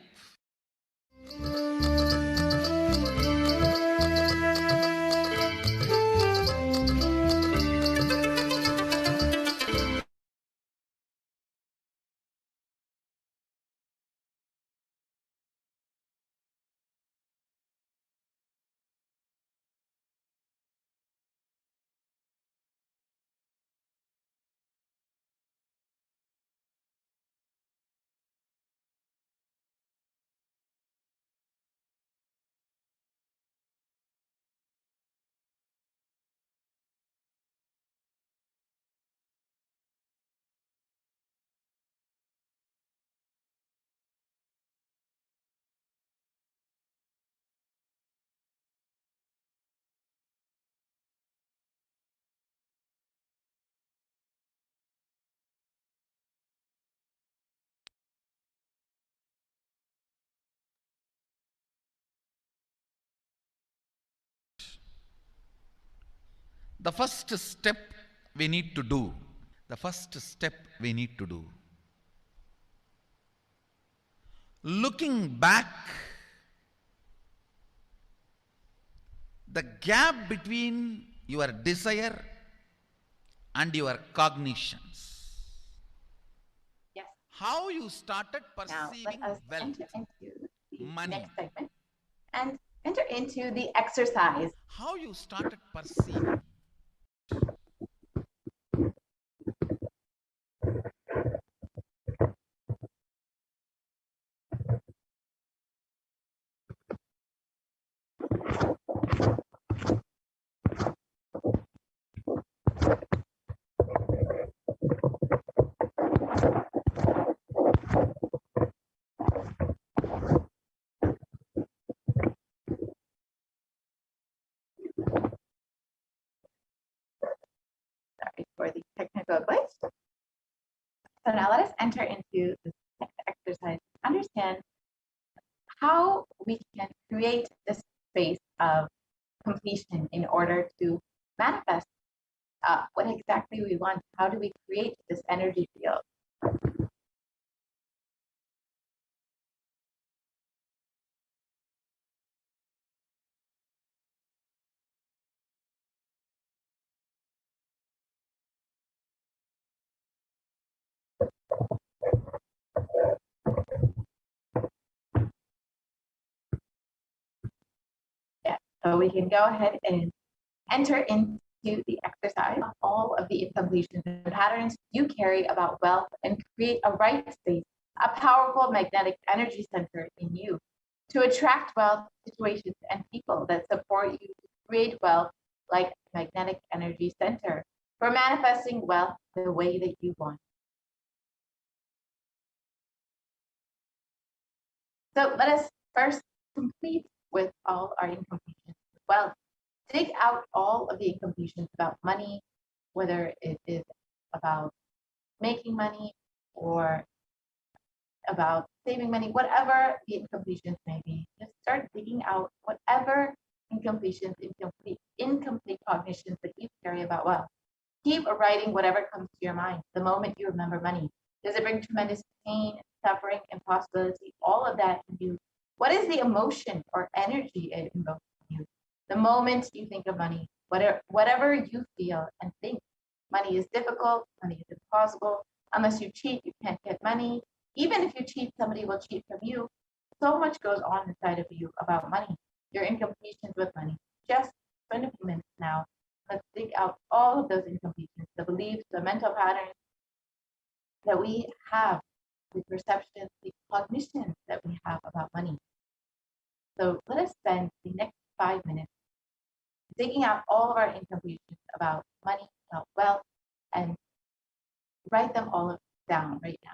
Speaker 2: The first step we need to do, the first step we need to do, looking back, the gap between your desire and your cognitions.
Speaker 1: Yes.
Speaker 2: How you started
Speaker 1: Now let
Speaker 2: perceiving
Speaker 1: us
Speaker 2: wealth,
Speaker 1: enter into the
Speaker 2: money.
Speaker 1: next segment and enter into the exercise.
Speaker 2: How you started perceiving.
Speaker 1: Sorry for the technical glitch.
Speaker 3: now let us enter into this next exercise. Understand how we can create this space of completion in order to manifest what exactly we want. How do we create this energy field? Yeah, so we can go ahead and enter into the exercise. All of the incompletions and patterns you carry about wealth and create a right space, a powerful magnetic energy center in you to attract wealth, situations, and people that support you to create wealth like a magnetic energy center for manifesting wealth the way that you want. So let us first complete with all our incompletions as well. Dig out all of the incompletions about money, whether it is about making money or about saving money, whatever the incompletions may be. Just start digging out whatever incompletions, incomplete cognitions that you carry about wealth. Keep writing whatever comes to your mind the moment you remember money. Does it bring tremendous pain, suffering, impossibility? All of that in you. What is the emotion or energy it invokes in you? The moment you think of money, whatever you feel and think, money is difficult, money is impossible. Unless you cheat, you can't get money. Even if you cheat, somebody will cheat from you. So much goes on inside of you about money, your incompletions with money. Just spend a few minutes now. Let's dig out all of those incompletions, the beliefs, the mental patterns that we have, the perceptions, the cognitions that we have about money. So let us spend the next 5 minutes digging out all of our incompletions about money, about wealth, and write them all down right now.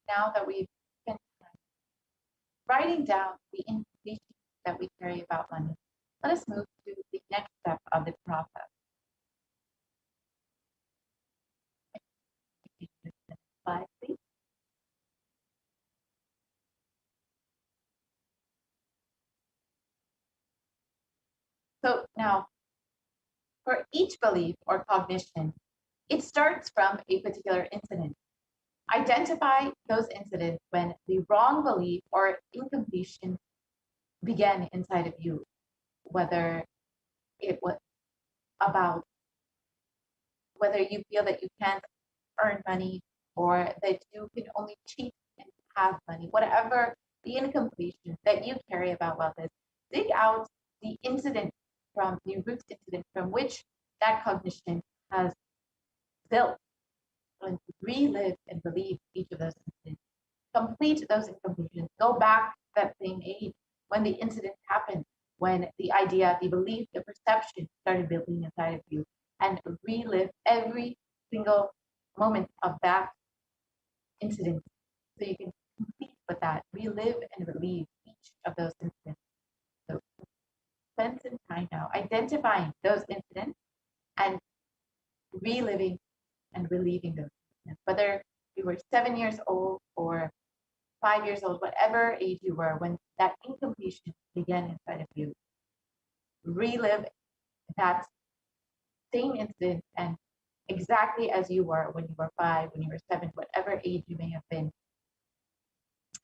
Speaker 3: now that we've spent time writing down the information that we carry about money, let us move to the next step of the process. Slide, please. So now, for each belief or cognition, it starts from a particular incident. Identify those incidents when the wrong belief or incompletion began inside of you, whether it was about whether you feel that you can't earn money or that you can only cheat and have money, whatever the incompletion that you carry about wealth is, dig out the incident from the root incident from which that cognition has built and relive and relieve each of those incidents. Complete those incompletions. Go back to that same age when the incident happened, when the idea, the belief, the perception started building inside of you, and relive every single moment of that incident so you can complete with that, relive and relieve each of those incidents. So spend some time now identifying those incidents and reliving and relieving those incidents. Whether you were 7 years old or 5 years old, whatever age you were when that incompletion began inside of you, relive that same incident and exactly as you were when you were 5, when you were 7, whatever age you may have been,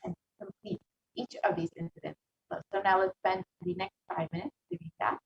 Speaker 3: and complete each of these incidents. So now let's spend the next 5 minutes doing that.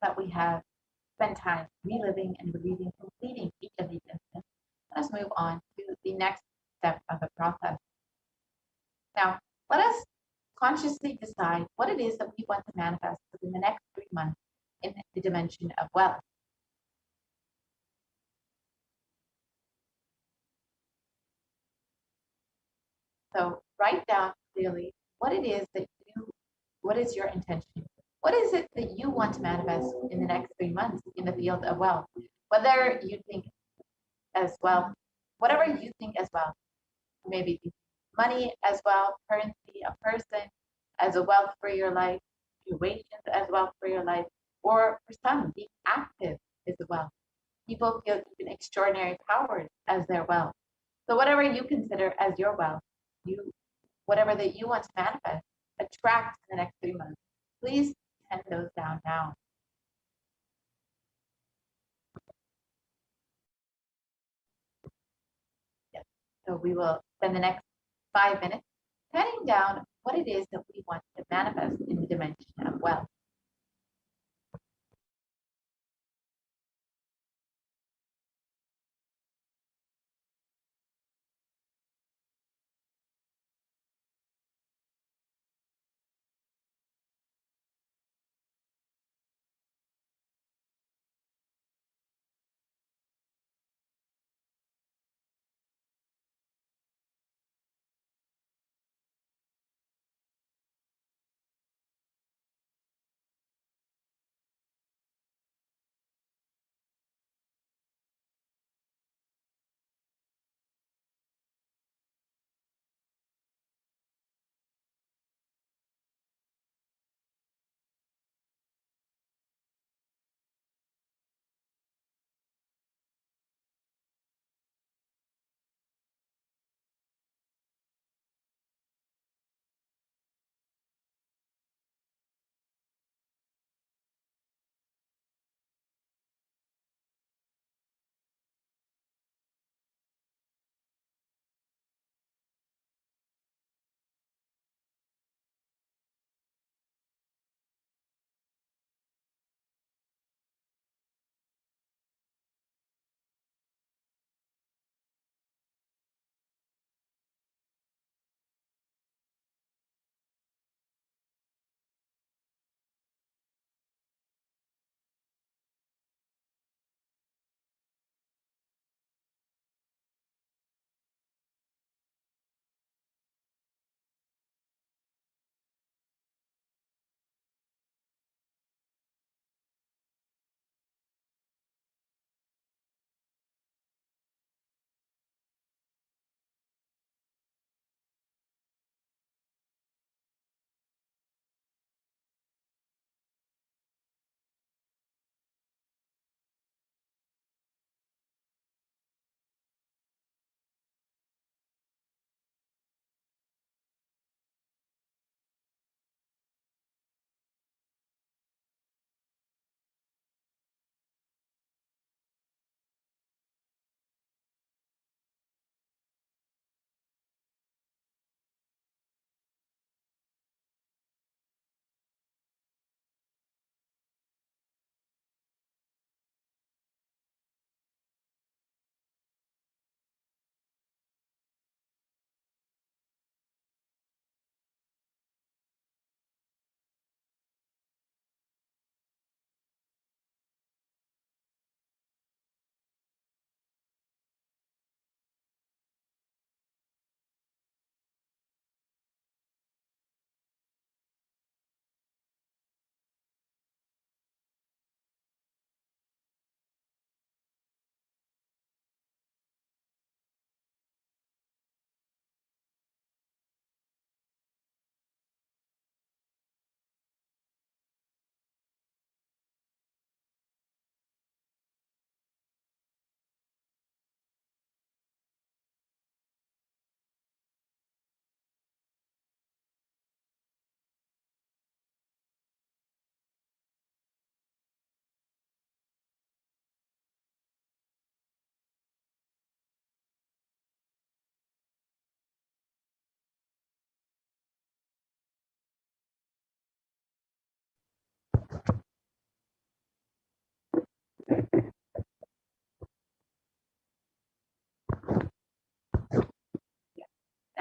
Speaker 3: that we have spent time reliving and reliving, completing each of these incidents, let us move on to the next step of the process. Now, let us consciously decide what it is that we want to manifest within the next 3 months in the dimension of wealth. So write down clearly what it is that what is your intention? What is it that you want to manifest in the next 3 months in the field of wealth? Whether you think as well, whatever you think as well, maybe money as well, currency, a person as a wealth for your life, situations as wealth for your life, or for some, being active is a wealth. People feel even extraordinary powers as their wealth. So whatever you consider as your wealth, whatever that you want to manifest, attract in the next 3 months. Please pen those down now. Yes. So we will spend the next 5 minutes penning down what it is that we want to manifest in the dimension of wealth.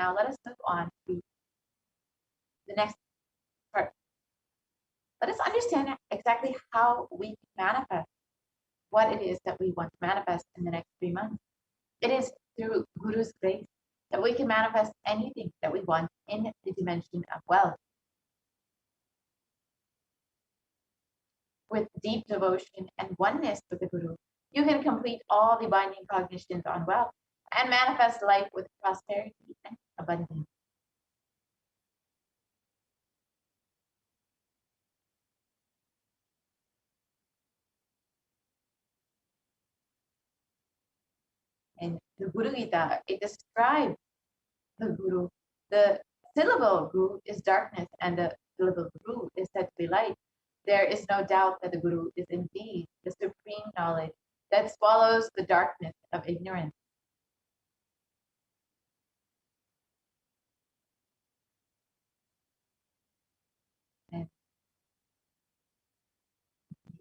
Speaker 3: Now let us move on to the next part. Let us understand exactly how we can manifest what it is that we want to manifest in the next 3 months. It is through Guru's grace that we can manifest anything that we want in the dimension of wealth. With deep devotion and oneness with the Guru, you can complete all the binding cognitions on wealth and manifest life with prosperity and abundance. In the Guru Gita, it describes the Guru. The syllable Guru is darkness and the syllable Guru is said to be light. There is no doubt that the Guru is indeed the supreme knowledge that swallows the darkness of ignorance. And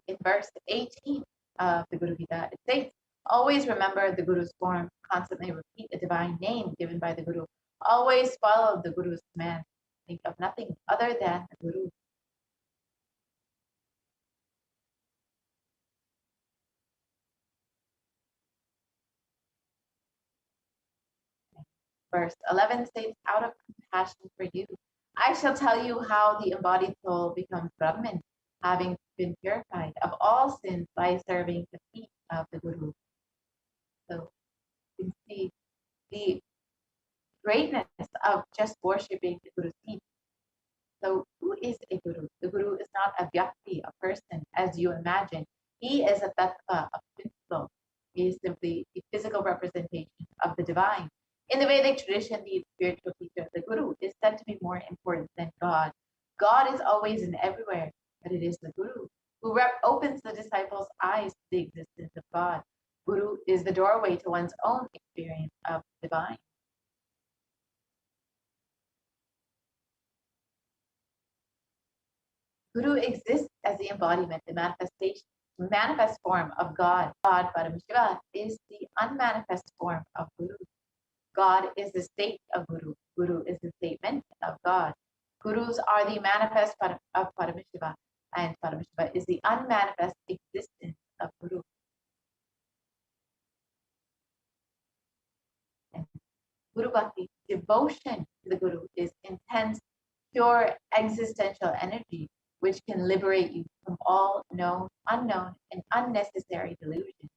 Speaker 3: in verse 18 of the Guru Gita, it states, always remember the Guru's form, constantly repeat a divine name given by the Guru, always follow the Guru's command, think of nothing other than the Guru. Verse 11 states, out of compassion for you, I shall tell you how the embodied soul becomes Brahman, having been purified of all sins by serving the feet of the Guru. So you can see the greatness of just worshipping the Guru's feet. So who is a Guru? The Guru is not a vyakti, a person, as you imagine. He is a tattva, a principle. He is simply the physical representation of the divine. In the Vedic tradition, the spiritual teacher of the Guru is said to be more important than God. God is always and everywhere, but it is the Guru who opens the disciples' eyes to the existence of God. Guru is the doorway to one's own experience of the divine. Guru exists as the embodiment, the manifestation, manifest form of God. God, Paramashiva, is the unmanifest form of Guru. God is the state of Guru. Guru is the statement of God. Gurus are the manifest of Paramashiva, and Paramashiva is the unmanifest existence of Guru. And Guru Bhakti, devotion to the Guru, is intense, pure existential energy which can liberate you from all known, unknown, and unnecessary delusion.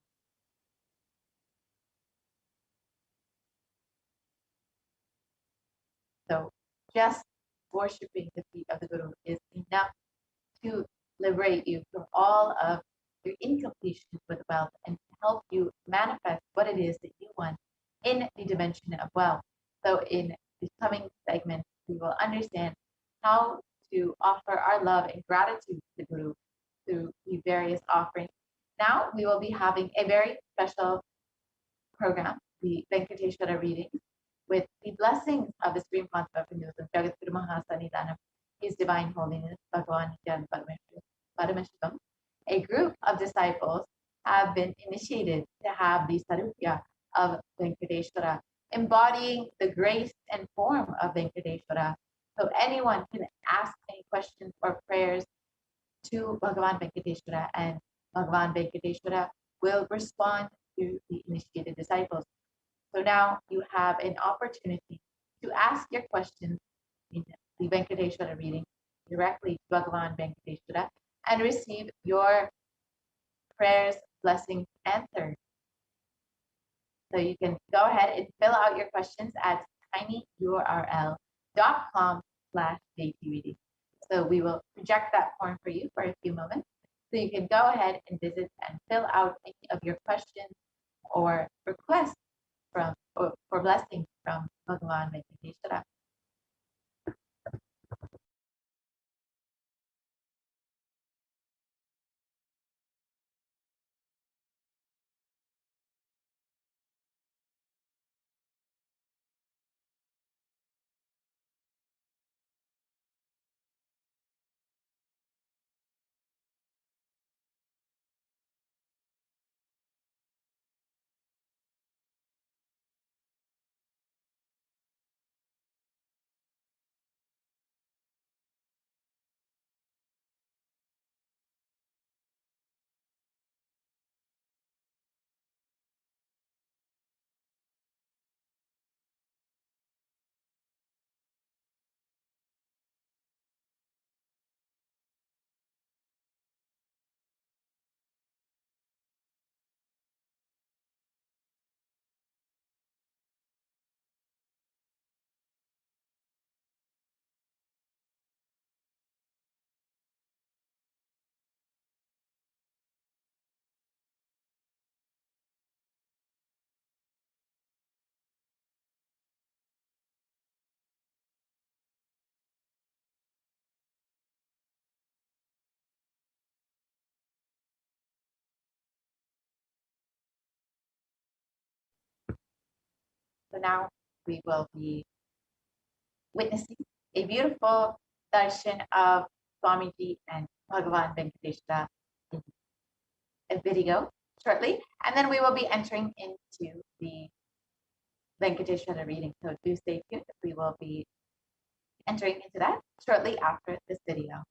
Speaker 3: So just worshiping the feet of the Guru is enough to liberate you from all of your incompletion with wealth and help you manifest what it is that you want in the dimension of wealth. So in the coming segments, we will understand how to offer our love and gratitude to the Guru through the various offerings. Now we will be having a very special program, the Venkateshwara readings, with the blessings of the Supreme Concept of News of Jagatguru Mahasannidhanam, His Divine Holiness, Bhagavan Nithyananda Paramashivam. A group of disciples have been initiated to have the Sarupya of Venkateshwara, embodying the grace and form of Venkateshwara. So anyone can ask any questions or prayers to Bhagavan Venkateshwara, and Bhagavan Venkateshwara will respond to the initiated disciples. So now you have an opportunity to ask your questions in the Venkateshwara reading directly to Bhagavan Venkateshwara and receive your prayers, blessings answered. So you can go ahead and fill out your questions at tinyurl.com/reading. So we will project that form for you for a few moments. So you can go ahead and visit and fill out any of your questions or requests for blessings from Bhagavan Venkateshwara. So now we will be witnessing a beautiful darshan of Swamiji and Bhagavan Venkateshwara in a video shortly, and then we will be entering into the Venkateshwara reading. So do stay tuned. We will be entering into that shortly after this video.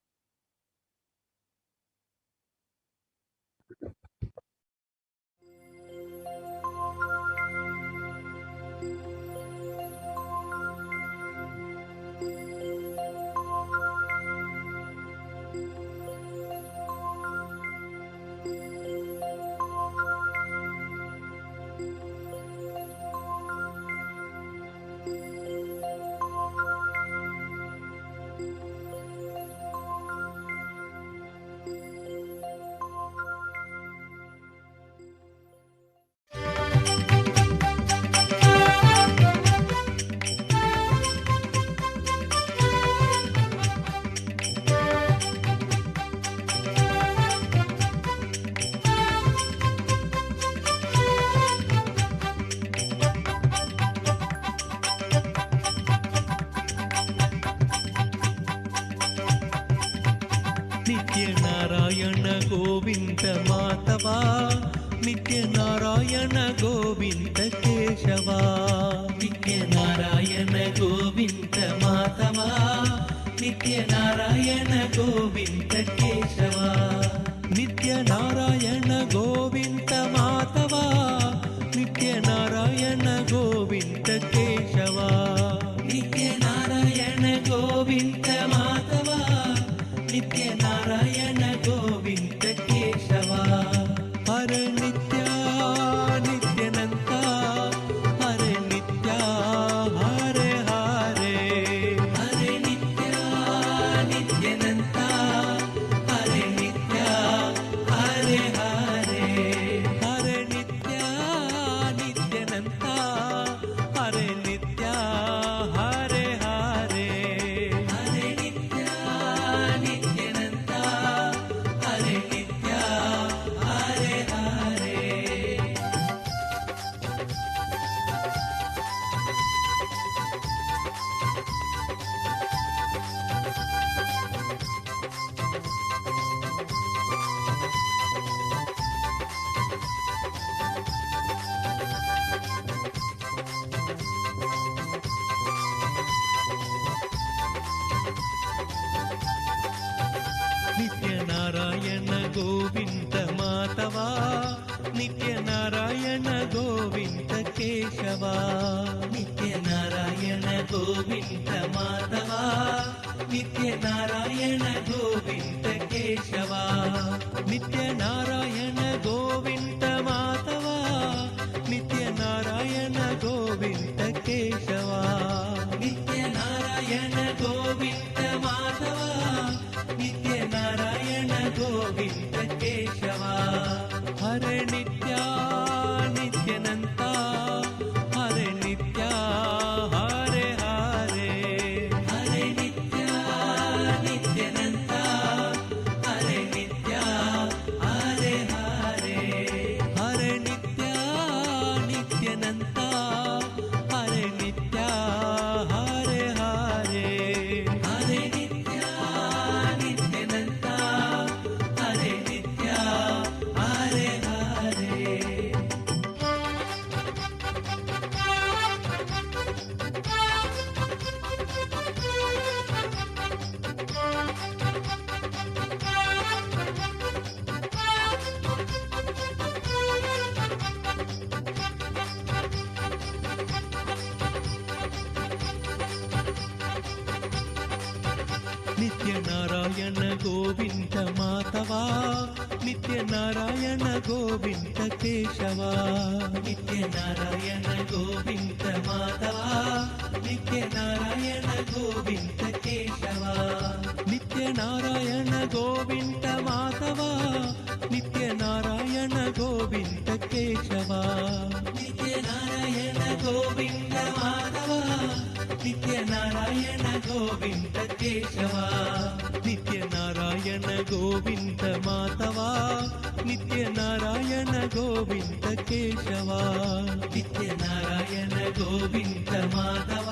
Speaker 4: नित्य नारायण गोविंद माधवा नित्य नारायण गोविंद केशवा नित्य नारायण गोविंद माधवा नित्य नारायण गोविंद केशवा नित्य नारायण गोविंद माधवा नित्य नारायण गोविंद केशवा नित्य नारायण गोविंद माधवा नित्य नारायण गोविंद केशवा हरे नित्या नित्यानंता हरे नित्या हरे हरे हरे नित्या नित्यानंता हरे नित्या हरे हरे हरे नित्या नित्यानंता हरे नित्या हरे हरे हरे नित्या नित्यानंता हरे नित्या हरे हरे नित्य नारायण गोविंद माधवा नित्य नारायण गोविंद केशवा नित्य नारायण गोविंद माधवा नित्य नारायण गोविंद केशवा नित्य नारायण गोविंद माधवा नित्य नारायण गोविंद केशवा नित्य नारायण गोविंद माधवा नित्य नारायण गोविंद केशवा हरे नित्या नित्यानंता हरे नित्या हरे हरे हरे नित्या नित्यानंता हरे नित्या हरे हरे हरे नित्या नित्यानंता हरे नित्या हरे हरे हरे नित्या नित्यानंता हरे नित्या हरे हरे नित्य नारायण गोविंद माधवा नित्य नारायण गोविंद केशवा नित्य नारायण गोविंद माधवा नित्य नारायण गोविंद केशवा नित्य नारायण गोविंद माधवा नित्य नारायण गोविंद केशवा नित्य नारायण गोविंद माधवा नित्य नारायण गोविंद केशवा नित्य नारायण ನಾರಾಯಣ ಗೋವಿಂದ ಮಾಧವ ನಿತ್ಯ ನಾರಾಯಣ ಗೋವಿಂದ ಕೇಶವ ನಿತ್ಯ ನಾರಾಯಣ ಗೋವಿಂದ ಮಾಧವ.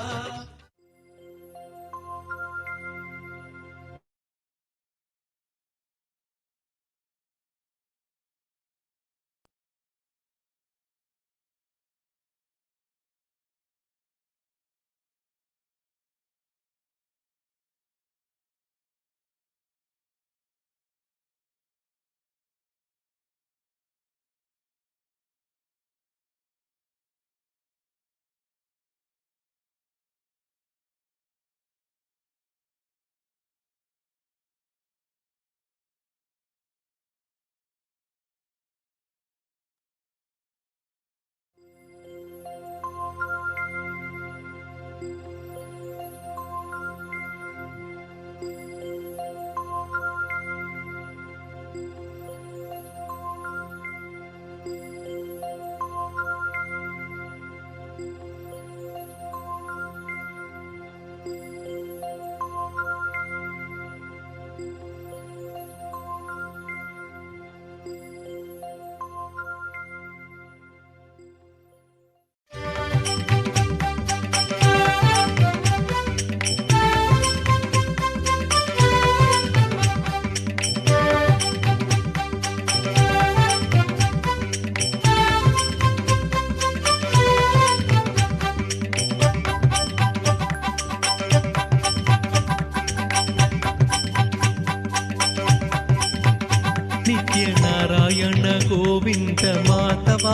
Speaker 4: ಗೋವಿಂದ ಮಾಧವ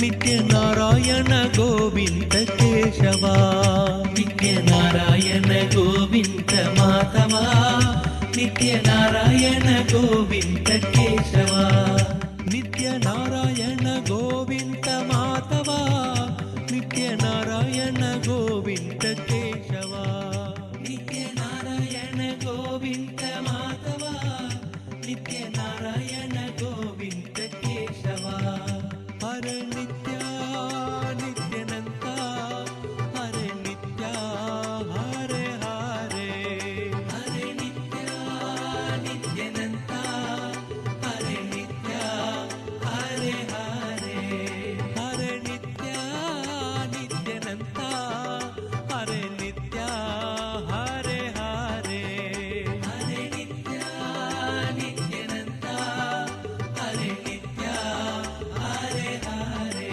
Speaker 4: ನಿತ್ಯ ನಾರಾಯಣ ಗೋವಿಂದ ಕೇಶವ ನಿತ್ಯ ನಾರಾಯಣ ಗೋವಿಂದ ಮಾಧವ ನಿತ್ಯ ನಾರಾಯಣ ಗೋವಿಂದ ಕೇಶವ ನಿತ್ಯ ನಾರಾಯಣ ಗೋವಿಂದ ಮಾಧವ ನಿತ್ಯ ನಾರಾಯಣ ಗೋವಿಂದ ಕೇಶವ ನಿತ್ಯ ನಾರಾಯಣ ಗೋವಿಂದ ಮಾಧವ ನಿತ್ಯ ನಾರಾಯಣ ಗೋವಿಂದ ಕೇಶವ ಹರ ನಿತ್ಯ ನಿತ್ಯನಂತ ಹರೆ ನಿತ್ಯ ಹರೆ ಹರೆ ಹರೆ ನಿತ್ಯ ನಿತ್ಯನಂತ ಹರೆ ನಿತ್ಯ ಹರೆ ಹರೆ ಹರೆ ನಿತ್ಯ ನಿತ್ಯನಂತ ಹರೆ ನಿತ್ಯ ಹರೆ ಹರೆ ಹರೆ ನಿತ್ಯ ನಿತ್ಯನಂತ ಹರೆ ನಿತ್ಯ ಹರೆ ಹರೆ.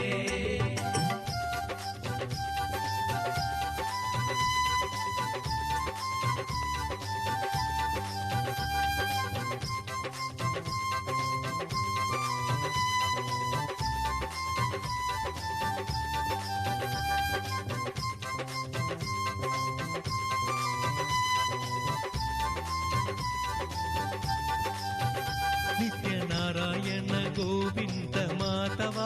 Speaker 4: ನಿತ್ಯ ನಾರಾಯಣ ಗೋವಿಂದ ಮಾಧವ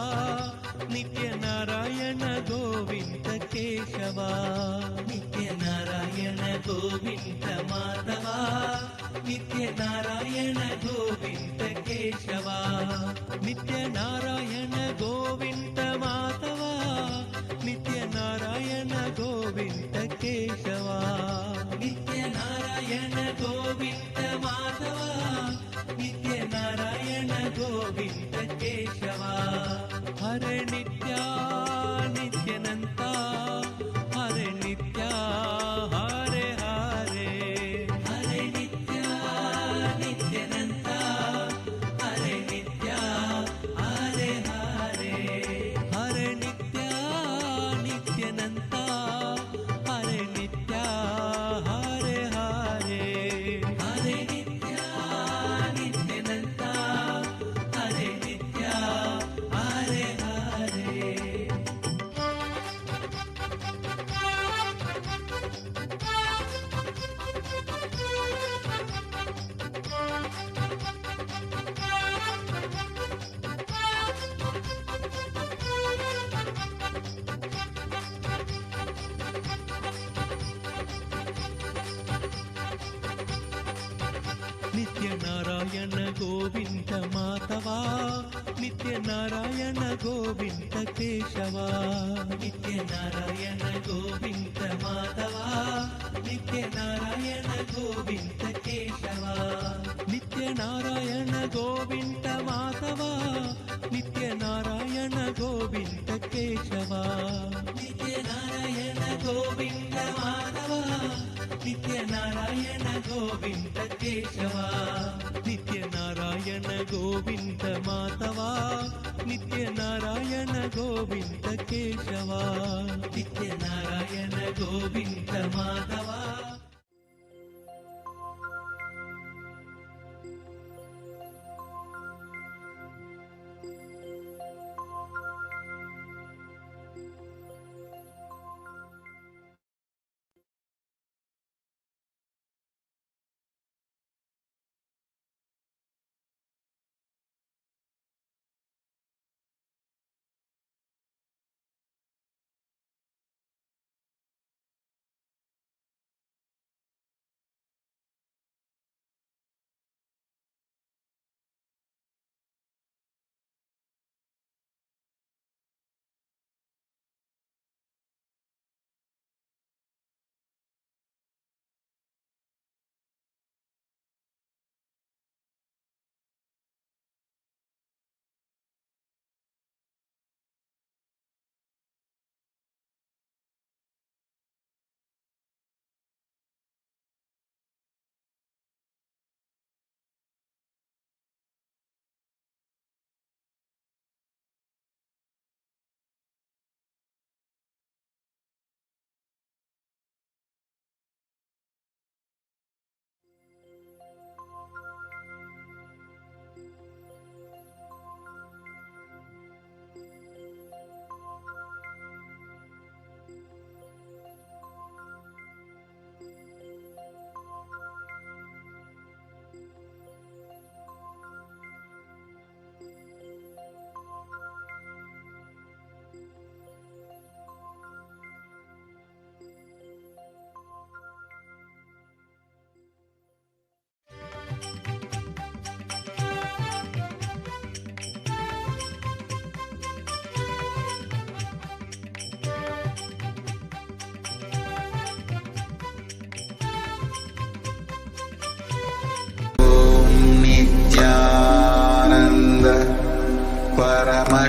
Speaker 4: ನಿತ್ಯ ನಾರಾಯಣ ಗೋವಿಂದ ಕೇಶವ ನಿತ್ಯ ನಾರಾಯಣ ಗೋವಿಂದ ಮಾಧವ ನಿತ್ಯ ನಾರಾಯಣ ಗೋವಿಂದ ಕೇಶವ ನಿತ್ಯ ನಾರಾಯಣ ಗೋವಿಂದ ಮಾಧವ ನಿತ್ಯ ನಾರಾಯಣ ಗೋವಿಂದ ಕೇಶವ ನಿತ್ಯ ನಾರಾಯಣ ಗೋವಿಂದ ಮಾಧವ ನಿತ್ಯ ನಾರಾಯಣ ಗೋವಿಂದ ಕೇಶವ ಹರೆ ನಿತ್ಯ ನಿತ್ಯನಂತ ಹರೆ ನಿತ್ಯ ಹರೆ ಹರೆ ಹರೆ ನಿತ್ಯ ನಿತ್ಯನಂತ ಹರೆ ನಿತ್ಯ ಹರೆ ಹರೆ ಹರೆ ನಿತ್ಯ ನಿತ್ಯನಂತ ಹರೆ ನಿತ್ಯ ಹರೆ ಹರೆ ಹರೆ ನಿತ್ಯ ನಿತ್ಯನಂತ ಹರೆ ನಿತ್ಯ ಹರೆ ಹರೆ. ನಿತ್ಯ ನಾರಾಯಣ ಗೋವಿಂದ ಮಾಧವ ನಿತ್ಯ ನಾರಾಯಣ ಗೋವಿಂದ ಕೇಶವ ನಿತ್ಯ ನಾರಾಯಣ ಗೋವಿಂದ ಮಾಧವ ನಿತ್ಯ ನಾರಾಯಣ ಗೋವಿಂದ ಕೇಶವ नित्यनारायण गोविन्द माधवा नित्यनारायण गोविन्द केशवा नित्यनारायण गोविन्द माधवा नित्यनारायण गोविन्द केशवा नित्यनारायण गोविन्द माधवा नित्यनारायण गोविन्द केशवा नित्यनारायण गोविन्द माधवा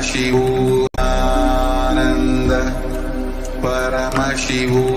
Speaker 2: Paramashivoham Paramashivoham